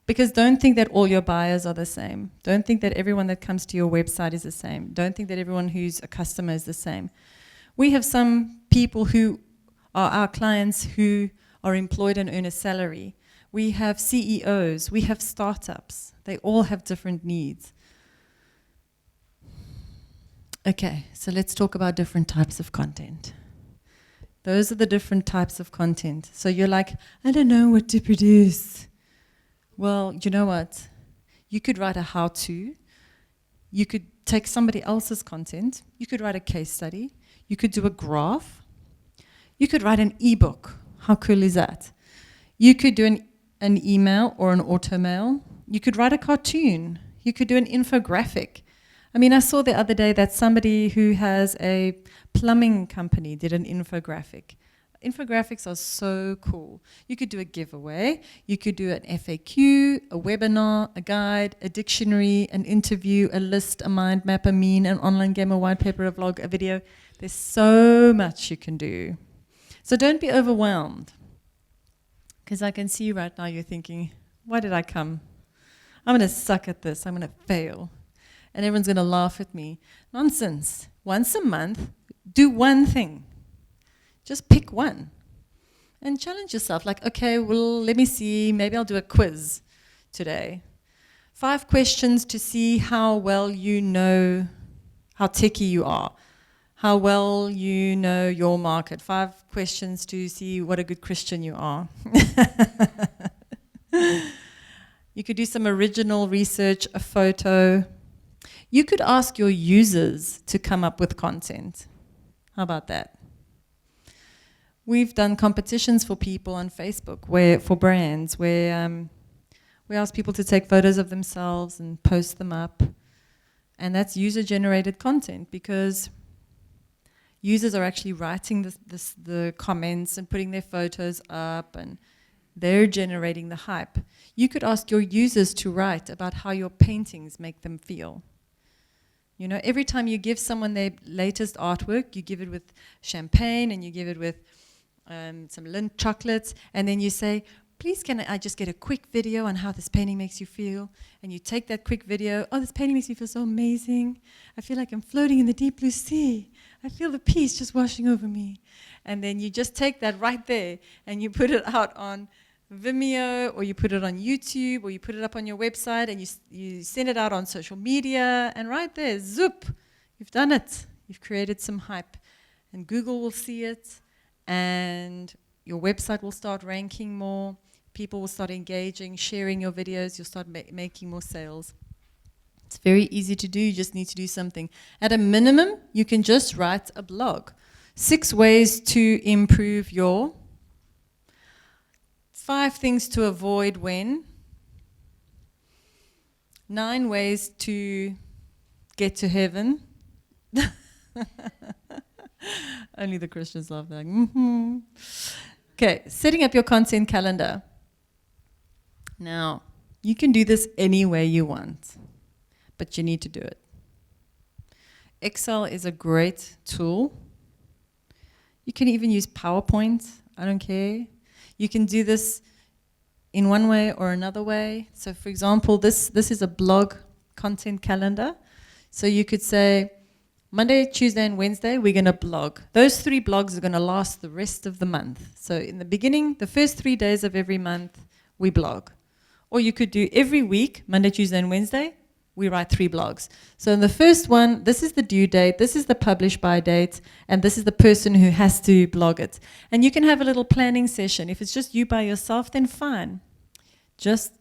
Because don't think that all your buyers are the same. Don't think that everyone that comes to your website is the same. Don't think that everyone who's a customer is the same. We have some people who are our clients who are employed and earn a salary. We have CEOs, we have startups. They all have different needs. Okay, so let's talk about different types of content. Those are the different types of content. So you're like, I don't know what to produce. Well, you know what? You could write a how-to. You could take somebody else's content. You could write a case study. You could do a graph. You could write an ebook. How cool is that? You could do an email or an auto mail. You could write a cartoon. You could do an infographic. I mean, I saw the other day that somebody who has a plumbing company did an infographic. Infographics are so cool. You could do a giveaway. You could do an FAQ, a webinar, a guide, a dictionary, an interview, a list, a mind map, a mean, an online game, a white paper, a vlog, a video. There's so much you can do. So don't be overwhelmed. Because I can see right now you're thinking, why did I come? I'm going to suck at this. I'm going to fail. And everyone's going to laugh at me. Nonsense. Once a month, do one thing. Just pick one. And challenge yourself. Like, okay, well, let me see. Maybe I'll do a quiz today. 5 questions to see how well you know how techie you are. How well you know your market. 5 questions to see what a good Christian you are. You could do some original research, a photo. You could ask your users to come up with content. How about that? We've done competitions for people on Facebook, for brands, where we ask people to take photos of themselves and post them up. And that's user-generated content, because users are actually writing the comments and putting their photos up, and they're generating the hype. You could ask your users to write about how your paintings make them feel. You know, every time you give someone their latest artwork, you give it with champagne and you give it with some Lindt chocolates, and then you say, please can I just get a quick video on how this painting makes you feel? And you take that quick video, oh, this painting makes me feel so amazing. I feel like I'm floating in the deep blue sea. I feel the peace just washing over me. And then you just take that right there and you put it out on Vimeo, or you put it on YouTube, or you put it up on your website, and you send it out on social media, and right there, zoop, you've done it. You've created some hype. And Google will see it, and your website will start ranking more. People will start engaging, sharing your videos. You'll start making more sales. It's very easy to do. You just need to do something. At a minimum, you can just write a blog. 6 ways to improve your 5 things to avoid when, 9 ways to get to heaven. Only the Christians love that. Mm-hmm. Okay, setting up your content calendar. Now, you can do this any way you want, but you need to do it. Excel is a great tool. You can even use PowerPoint, I don't care. You can do this in one way or another way. So for example, this is a blog content calendar. So you could say, Monday, Tuesday, and Wednesday, we're going to blog. Those 3 blogs are going to last the rest of the month. So in the beginning, the first 3 days of every month, we blog. Or you could do every week, Monday, Tuesday, and Wednesday, we write 3 blogs. So in the first one, this is the due date, this is the publish by date, and this is the person who has to blog it. And you can have a little planning session. If it's just you by yourself, then fine. Just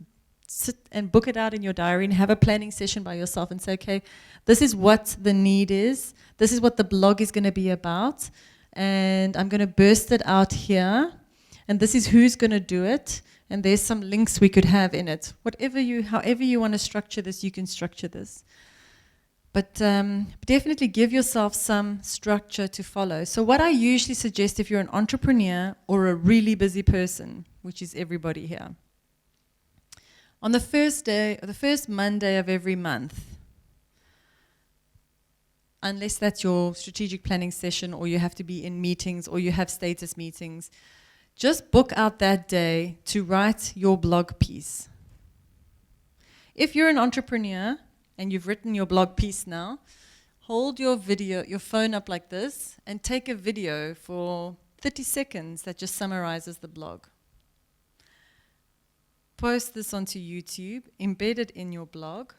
sit and book it out in your diary and have a planning session by yourself and say, okay, this is what the need is. This is what the blog is going to be about. And I'm going to burst it out here. And this is who's going to do it. And there's some links we could have in it. However you want to structure this, you can structure this. But definitely give yourself some structure to follow. So what I usually suggest if you're an entrepreneur or a really busy person, which is everybody here, on the first day, or the first Monday of every month, unless that's your strategic planning session or you have to be in meetings or you have status meetings, just book out that day to write your blog piece. If you're an entrepreneur and you've written your blog piece now, hold your phone up like this and take a video for 30 seconds that just summarizes the blog. Post this onto YouTube, embed it in your blog,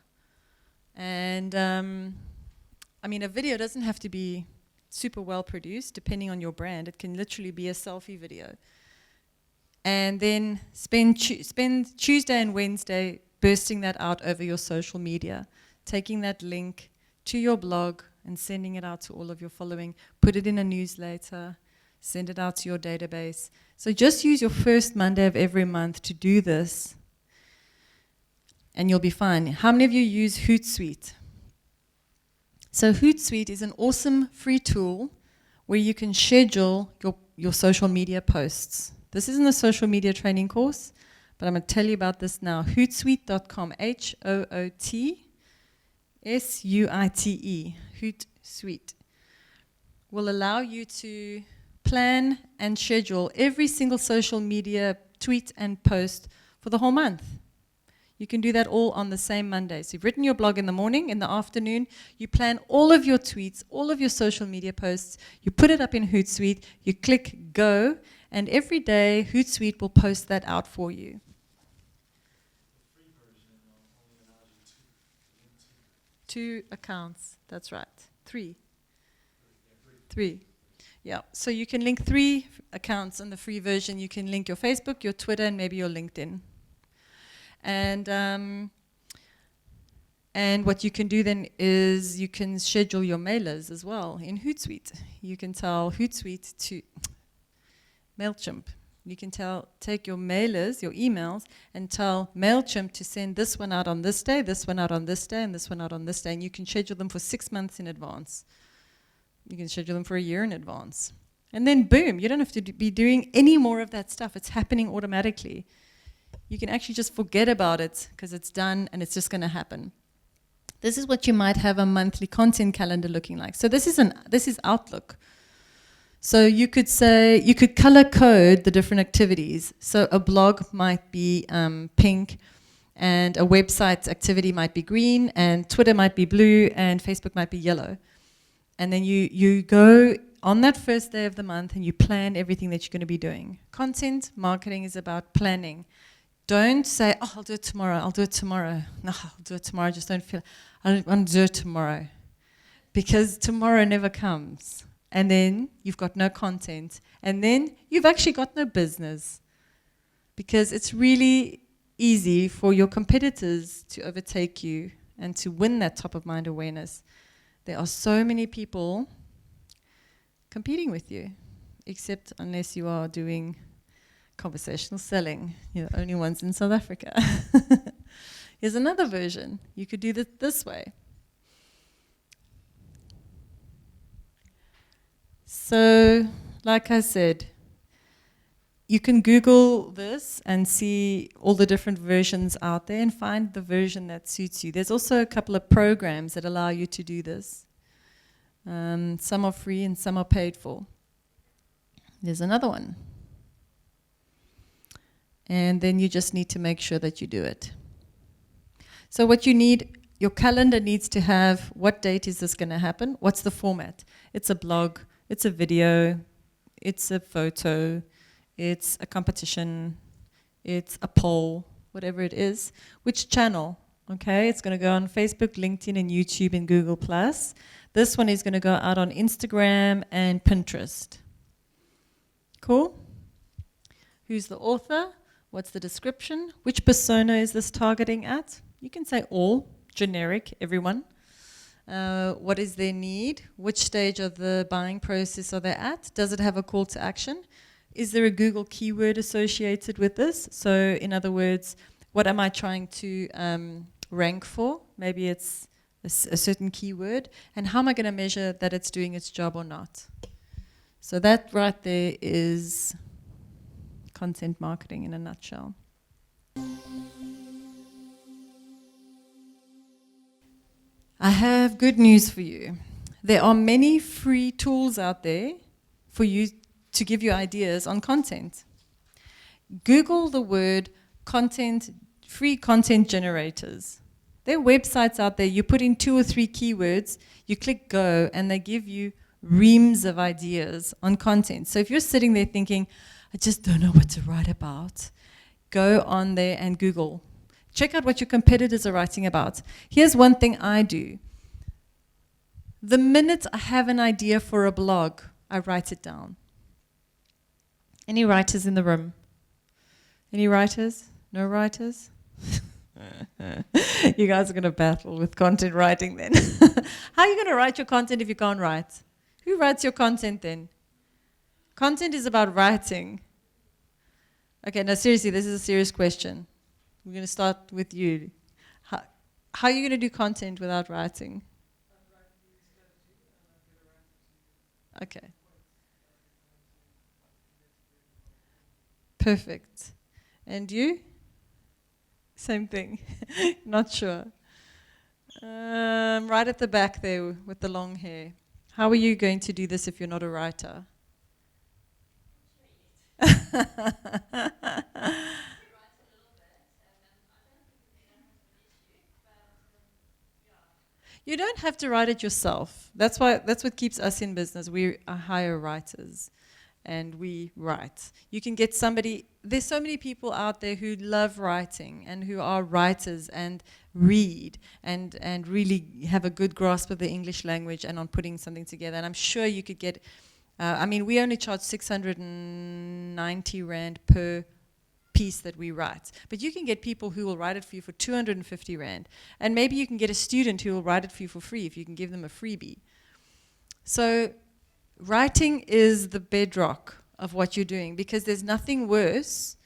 and I mean, a video doesn't have to be super well produced, depending on your brand. It can literally be a selfie video. And then spend Tuesday and Wednesday bursting that out over your social media, taking that link to your blog and sending it out to all of your following. Put it in a newsletter, send it out to your database. So just use your first Monday of every month to do this, and you'll be fine. How many of you use Hootsuite? So Hootsuite is an awesome free tool where you can schedule your social media posts. This isn't a social media training course, but I'm going to tell you about this now. Hootsuite.com, Hootsuite, Hootsuite, will allow you to plan and schedule every single social media tweet and post for the whole month. You can do that all on the same Monday. So you've written your blog in the morning, in the afternoon, you plan all of your tweets, all of your social media posts, you put it up in Hootsuite, you click go, and every day Hootsuite will post that out for you. The free version only allows you 2 accounts, that's right. 3. 3. Yeah, so you can link 3 accounts in the free version. You can link your Facebook, your Twitter, and maybe your LinkedIn. And And what you can do then is you can schedule your mailers as well in Hootsuite. You can tell Hootsuite to MailChimp. You can take your mailers, your emails, and tell MailChimp to send this one out on this day, this one out on this day, and this one out on this day. And you can schedule them for 6 months in advance. You can schedule them for a year in advance. And then boom, you don't have to be doing any more of that stuff. It's happening automatically. You can actually just forget about it because it's done and it's just going to happen. This is what you might have a monthly content calendar looking like. So this is Outlook. So you could say, you could color code the different activities. So a blog might be pink, and a website activity might be green, and Twitter might be blue, and Facebook might be yellow. And then you go on that first day of the month and you plan everything that you're going to be doing. Content marketing is about planning. Don't say, oh, I'll do it tomorrow, I'll do it tomorrow. No, I'll do it tomorrow, I just don't feel, I don't want to do it tomorrow. Because tomorrow never comes. And then you've got no content. And then you've actually got no business. Because it's really easy for your competitors to overtake you and to win that top of mind awareness. There are so many people competing with you, except unless you are doing conversational selling. You're the only ones in South Africa. Here's another version. You could do this way. So, like I said, you can Google this and see all the different versions out there and find the version that suits you. There's also a couple of programs that allow you to do this. Some are free and some are paid for. There's another one. And then you just need to make sure that you do it. So what you need, your calendar needs to have, what date is this going to happen? What's the format? It's a blog, it's a video, it's a photo, it's a competition, it's a poll, whatever it is. Which channel? Okay, it's going to go on Facebook, LinkedIn, and YouTube, and Google+. This one is going to go out on Instagram and Pinterest. Cool? Who's the author? What's the description? Which persona is this targeting at? You can say all, generic, everyone. What is their need? Which stage of the buying process are they at? Does it have a call to action? Is there a Google keyword associated with this? So in other words, what am I trying to rank for? Maybe it's a certain keyword. And how am I going to measure that it's doing its job or not? So that right there is content marketing in a nutshell. I have good news for you. There are many free tools out there for you to give you ideas on content. Google the word content, free content generators. There are websites out there, you put in 2 or 3 keywords, you click go, and they give you reams of ideas on content. So if you're sitting there thinking, I just don't know what to write about, go on there and Google. Check out what your competitors are writing about. Here's one thing I do. The minute I have an idea for a blog, I write it down. Any writers in the room? Any writers? No writers? You guys are going to battle with content writing then. How are you going to write your content if you can't write? Who writes your content then? Content is about writing. Okay, now seriously, this is a serious question. We're going to start with you. How are you going to do content without writing? Okay. Perfect. And you? Same thing. Not sure. Right at the back there with the long hair. How are you going to do this if you're not a writer? You don't have to write it yourself. That's what keeps us in business. We hire writers and we write. You can get somebody, there's so many people out there who love writing and who are writers and read and really have a good grasp of the English language and on putting something together. And I'm sure you could get, we only charge 690 Rand per piece that we write. But you can get people who will write it for you for 250 Rand. And maybe you can get a student who will write it for you for free if you can give them a freebie. So writing is the bedrock of what you're doing, because there's nothing worse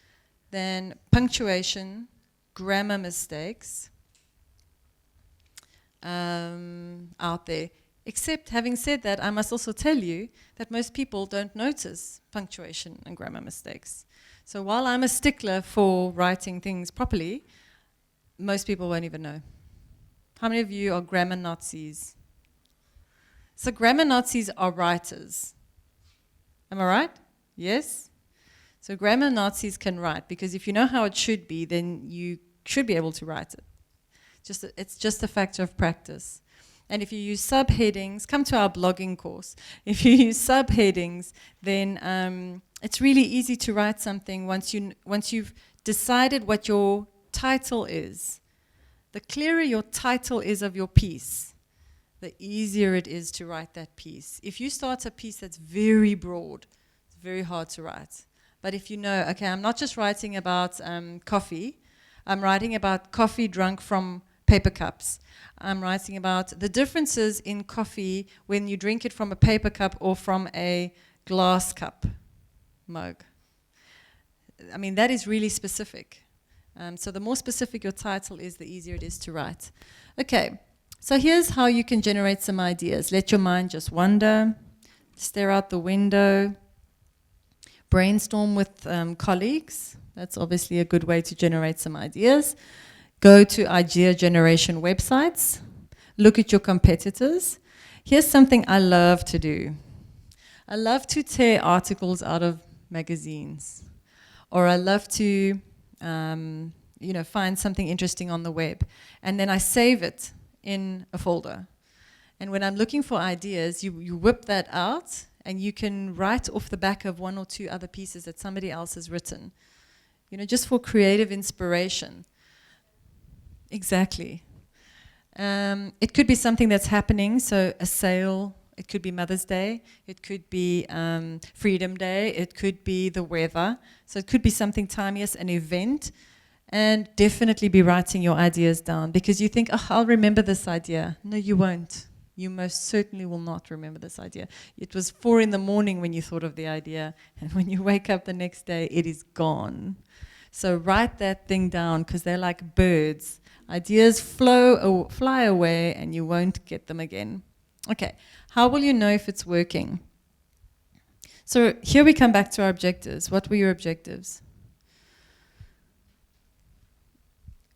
than punctuation, grammar mistakes out there. Except, having said that, I must also tell you that most people don't notice punctuation and grammar mistakes. So while I'm a stickler for writing things properly, most people won't even know. How many of you are grammar Nazis? So grammar Nazis are writers. Am I right? Yes? So grammar Nazis can write, because if you know how it should be, then you should be able to write it. It's just a factor of practice. And if you use subheadings, come to our blogging course. If you use subheadings, then it's really easy to write something once you've decided what your title is. The clearer your title is of your piece, the easier it is to write that piece. If you start a piece that's very broad, it's very hard to write. But if you know, okay, I'm not just writing about coffee, I'm writing about coffee drunk from paper cups. I'm writing about the differences in coffee when you drink it from a paper cup or from a glass cup mug. I mean, that is really specific. So the more specific your title is, the easier it is to write. Okay, so here's how you can generate some ideas. Let your mind just wander, stare out the window, brainstorm with colleagues. That's obviously a good way to generate some ideas. Go to idea generation websites. Look at your competitors. Here's something I love to do. I love to tear articles out of magazines. Or I love to find something interesting on the web. And then I save it in a folder. And when I'm looking for ideas, you whip that out, and you can write off the back of one or two other pieces that somebody else has written. Just for creative inspiration. Exactly. It could be something that's happening, so a sale, it could be Mother's Day, it could be Freedom Day, it could be the weather, so it could be something timeless, an event, and definitely be writing your ideas down, because you think, oh, I'll remember this idea. No, you won't. You most certainly will not remember this idea. It was 4 a.m. when you thought of the idea, and when you wake up the next day, it is gone. So write that thing down, because they're like birds. Ideas fly away, and you won't get them again. Okay, how will you know if it's working? So here we come back to our objectives. What were your objectives?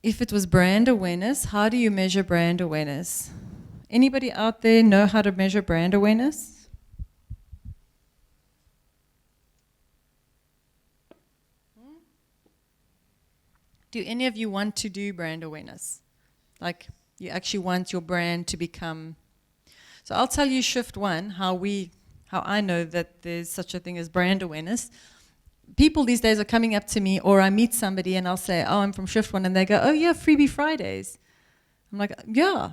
If it was brand awareness, how do you measure brand awareness? Anybody out there know how to measure brand awareness? Do any of you want to do brand awareness? Like, you actually want your brand to become... So I'll tell you Shift One, how I know that there's such a thing as brand awareness. People these days are coming up to me, or I meet somebody and I'll say, oh, I'm from Shift One, and they go, oh yeah, Freebie Fridays. I'm like, yeah,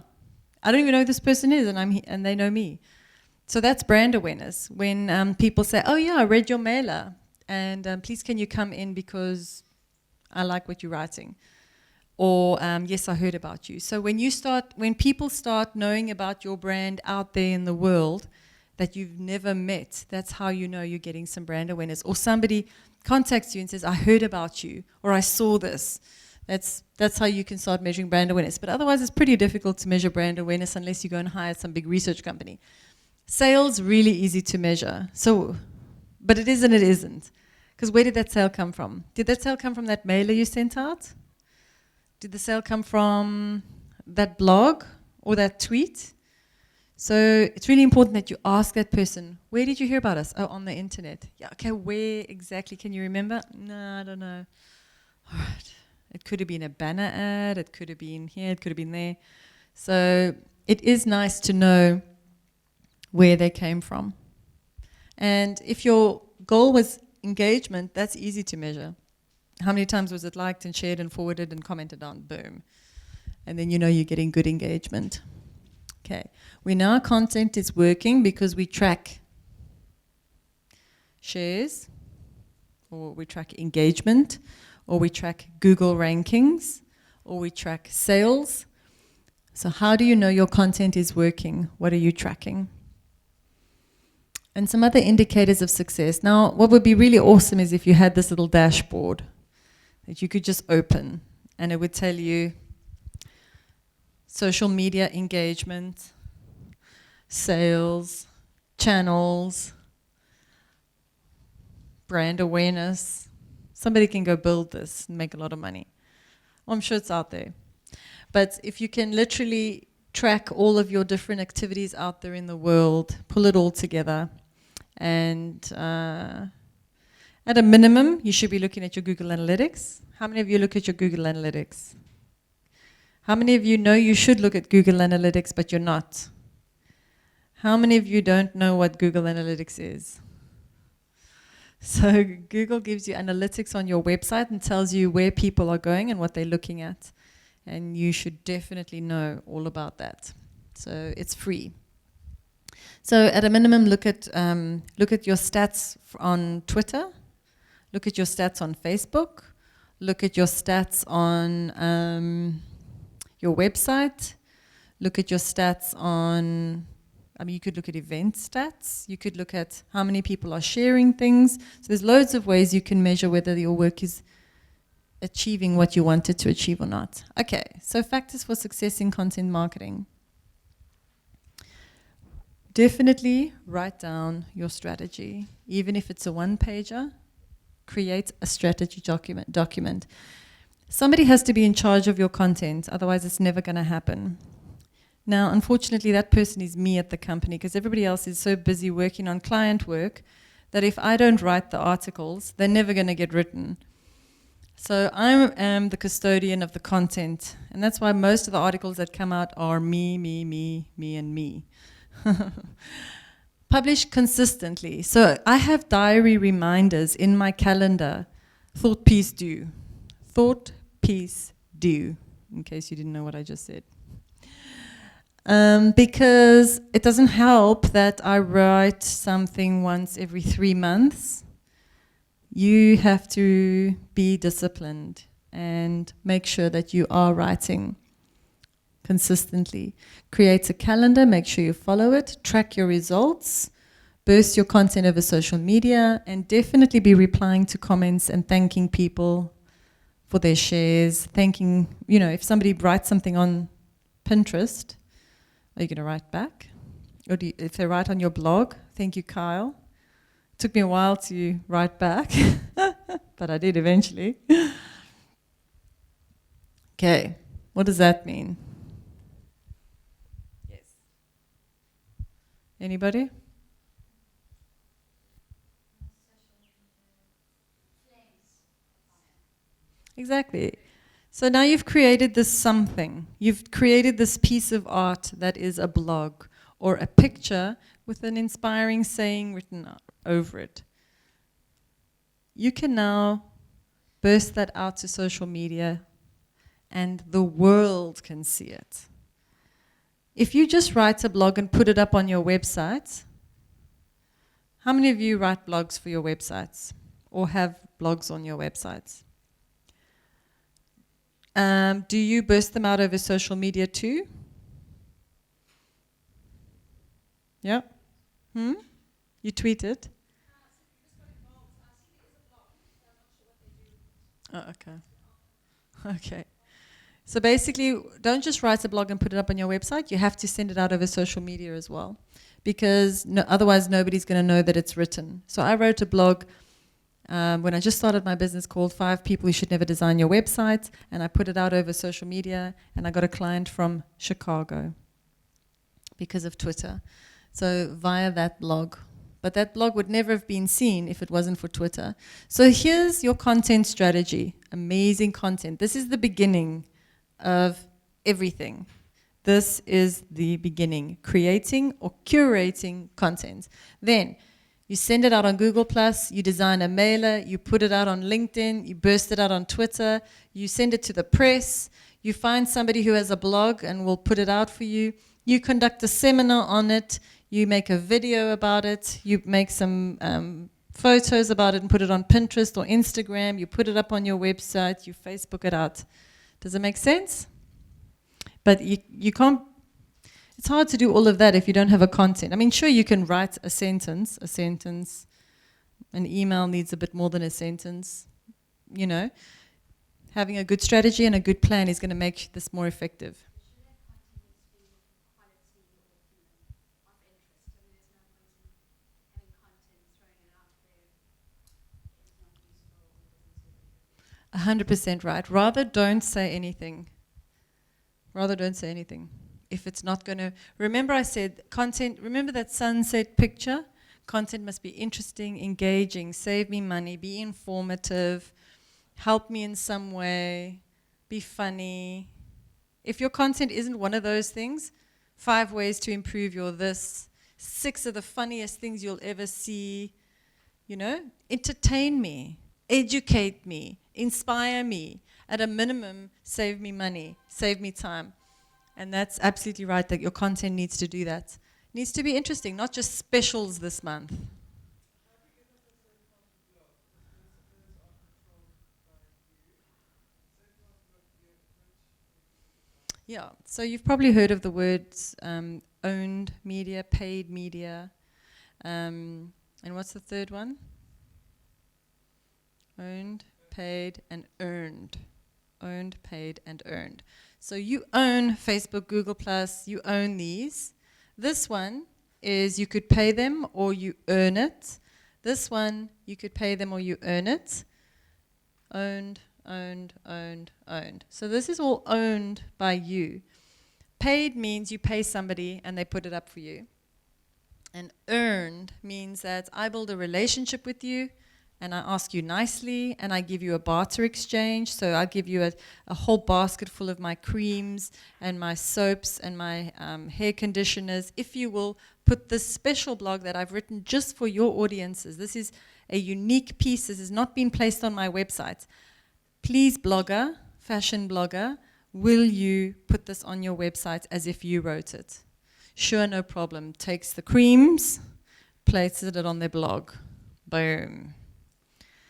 I don't even know who this person is, and they know me. So that's brand awareness. When people say, oh yeah, I read your mailer, and please can you come in because I like what you're writing. Or, yes, I heard about you. So when people start knowing about your brand out there in the world that you've never met, that's how you know you're getting some brand awareness. Or somebody contacts you and says, I heard about you, or I saw this. That's how you can start measuring brand awareness. But otherwise, it's pretty difficult to measure brand awareness unless you go and hire some big research company. Sales, really easy to measure. But it is and it isn't. Because where did that sale come from? Did that sale come from that mailer you sent out? Did the sale come from that blog or that tweet? So it's really important that you ask that person, where did you hear about us? Oh, on the internet. Yeah, okay, where exactly? Can you remember? No, I don't know. All right. It could have been a banner ad. It could have been here. It could have been there. So it is nice to know where they came from. And if your goal was engagement, that's easy to measure. How many times was it liked and shared and forwarded and commented on? Boom. And then you know you're getting good engagement. Okay. We know our content is working because we track shares, or we track engagement, or we track Google rankings, or we track sales. So how do you know your content is working? What are you tracking? And some other indicators of success. Now, what would be really awesome is if you had this little dashboard that you could just open, and it would tell you social media engagement, sales, channels, brand awareness. Somebody can go build this and make a lot of money. I'm sure it's out there. But if you can literally track all of your different activities out there in the world, pull it all together, and at a minimum, you should be looking at your Google Analytics. How many of you look at your Google Analytics? How many of you know you should look at Google Analytics, but you're not? How many of you don't know what Google Analytics is? So Google gives you analytics on your website and tells you where people are going and what they're looking at. And you should definitely know all about that. So it's free. So at a minimum, look at your stats on Twitter. Look at your stats on Facebook. Look at your stats on your website. Look at your stats on, you could look at event stats. You could look at how many people are sharing things. So there's loads of ways you can measure whether your work is achieving what you wanted to achieve or not. Okay, so factors for success in content marketing. Definitely write down your strategy. Even if it's a one-pager, create a strategy document. Somebody has to be in charge of your content, otherwise it's never going to happen. Now, unfortunately, that person is me at the company, because everybody else is so busy working on client work that if I don't write the articles, they're never going to get written. So I am the custodian of the content, and that's why most of the articles that come out are me, and me. Publish consistently. So I have diary reminders in my calendar. Thought, peace, do. Thought, peace, do. In case you didn't know what I just said. Because it doesn't help that I write something once every 3 months. You have to be disciplined and make sure that you are writing consistently. Create a calendar, make sure you follow it, track your results, burst your content over social media, and definitely be replying to comments and thanking people for their shares. Thanking, if somebody writes something on Pinterest, are you going to write back? Or if they write on your blog, thank you, Kyle. It took me a while to write back, but I did eventually. Okay, what does that mean? Yes. Anybody? Exactly. So now you've created this something. You've created this piece of art that is a blog or a picture with an inspiring saying written over it. You can now burst that out to social media and the world can see it. If you just write a blog and put it up on your website, how many of you write blogs for your websites or have blogs on your websites? Do you burst them out over social media too? Yeah? You tweet it? Oh, okay. Okay. So basically, don't just write a blog and put it up on your website. You have to send it out over social media as well, because otherwise nobody's going to know that it's written. So I wrote a blog when I just started my business called 5 People You Should Never Design Your Website, and I put it out over social media, and I got a client from Chicago because of Twitter. So via that blog. But that blog would never have been seen if it wasn't for Twitter. So here's your content strategy. Amazing content. This is the beginning of everything. This is the beginning. Creating or curating content. Then you send it out on Google+, you design a mailer, you put it out on LinkedIn, you burst it out on Twitter, you send it to the press, you find somebody who has a blog and will put it out for you, you conduct a seminar on it, you make a video about it, you make some photos about it and put it on Pinterest or Instagram. You put it up on your website. You Facebook it out. Does it make sense? But you can't. It's hard to do all of that if you don't have a content. I mean, sure, you can write a sentence. An email needs a bit more than a sentence. You know, having a good strategy and a good plan is going to make this more effective. Should have content needs to be of quality or, 100% right. Rather don't say anything. If it's not going to... Remember I said content... Remember that sunset picture? Content must be interesting, engaging, save me money, be informative, help me in some way, be funny. If your content isn't one of those things, 5 ways to improve your this, 6 of the funniest things you'll ever see, you know, entertain me, educate me, inspire me, at a minimum, save me money, save me time. And that's absolutely right, that your content needs to do that. It needs to be interesting, not just specials this month. Yeah, so you've probably heard of the words owned media, paid media, and what's the third one? Owned, paid, and earned. Owned, paid, and earned. So you own Facebook, Google+, you own these. This one is you could pay them or you earn it. This one, you could pay them or you earn it. Owned, owned, owned, owned. So this is all owned by you. Paid means you pay somebody and they put it up for you. And earned means that I build a relationship with you and I ask you nicely and I give you a barter exchange. So I give you a whole basket full of my creams and my soaps and my hair conditioners. If you will put this special blog that I've written just for your audiences. This is a unique piece. This has not been placed on my website. Please, blogger, fashion blogger, will you put this on your website as if you wrote it? Sure, no problem. Takes the creams, places it on their blog. Boom.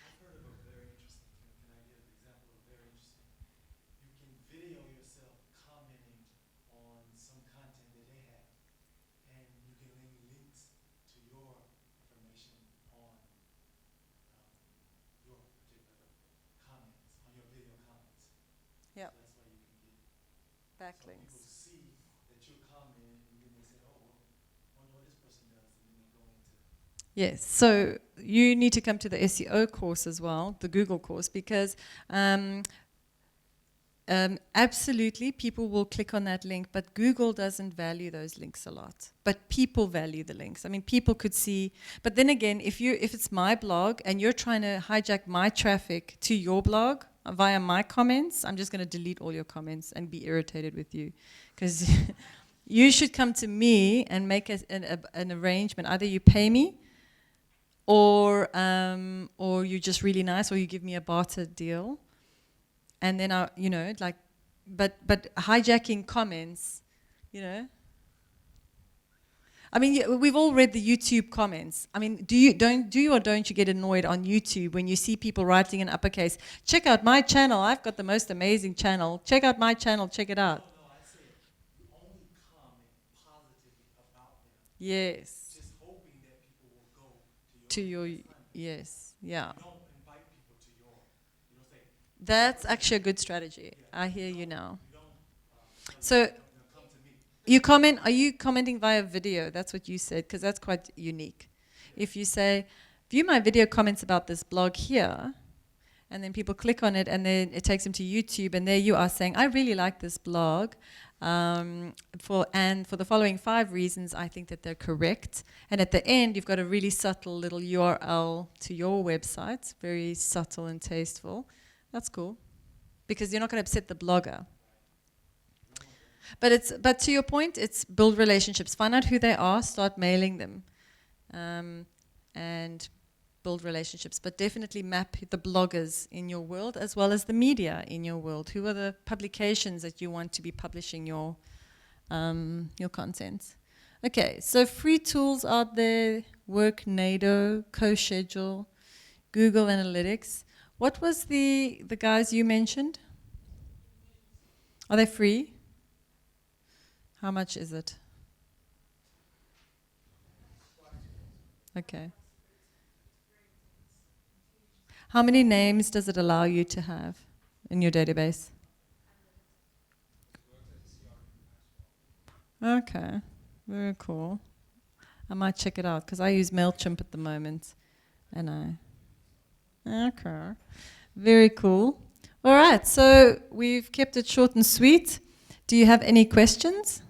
I've heard of a very interesting thing. Can I give an example of very interesting? You can video yourself commenting on some content that they have, and you can link links to your information on your particular comments, on your video comments. Yep. So that's why you can get Backlinks. so people see that you're commenting, and then they say, "Oh, well, I wonder what this person does," and then they go into. Yes, so you need to come to the SEO course as well, the Google course, because absolutely people will click on that link, but Google doesn't value those links a lot. But people value the links. I mean, people could see, but then again, if it's my blog and you're trying to hijack my traffic to your blog via my comments, I'm just going to delete all your comments and be irritated with you, because you should come to me and make an arrangement. Either you pay me, or you're just really nice, or you give me a barter deal, and then but hijacking comments, I mean, we've all read the YouTube comments. I mean, do you or don't you get annoyed on YouTube when you see people writing in uppercase, "Check out my channel, I've got the most amazing channel. Check out my channel, check it out." No, I said you only comment positively about them. Yes. Just hoping that people will go To your, friend. yes, yeah. You don't invite people to your, you don't say, That's actually a good strategy. I hear you now. you don't, So come to me. are you commenting via video? That's what you said, because that's quite unique. If you say, view my video comments about this blog here, and then people click on it, and then it takes them to YouTube, and there you are saying, I really like this blog, for the following 5 reasons, I think that they're correct. And at the end, you've got a really subtle little URL to your website, very subtle and tasteful. That's cool, because you're not going to upset the blogger. But to your point, it's build relationships. Find out who they are, start mailing them, and build relationships. But definitely map the bloggers in your world as well as the media in your world. Who are the publications that you want to be publishing your content? Okay, so free tools out there, Worknado, CoSchedule, Google Analytics. What was the guys you mentioned? Are they free? How much is it? Okay. How many names does it allow you to have in your database? Okay, very cool. I might check it out because I use MailChimp at the moment. And okay, very cool. All right, so we've kept it short and sweet. Do you have any questions?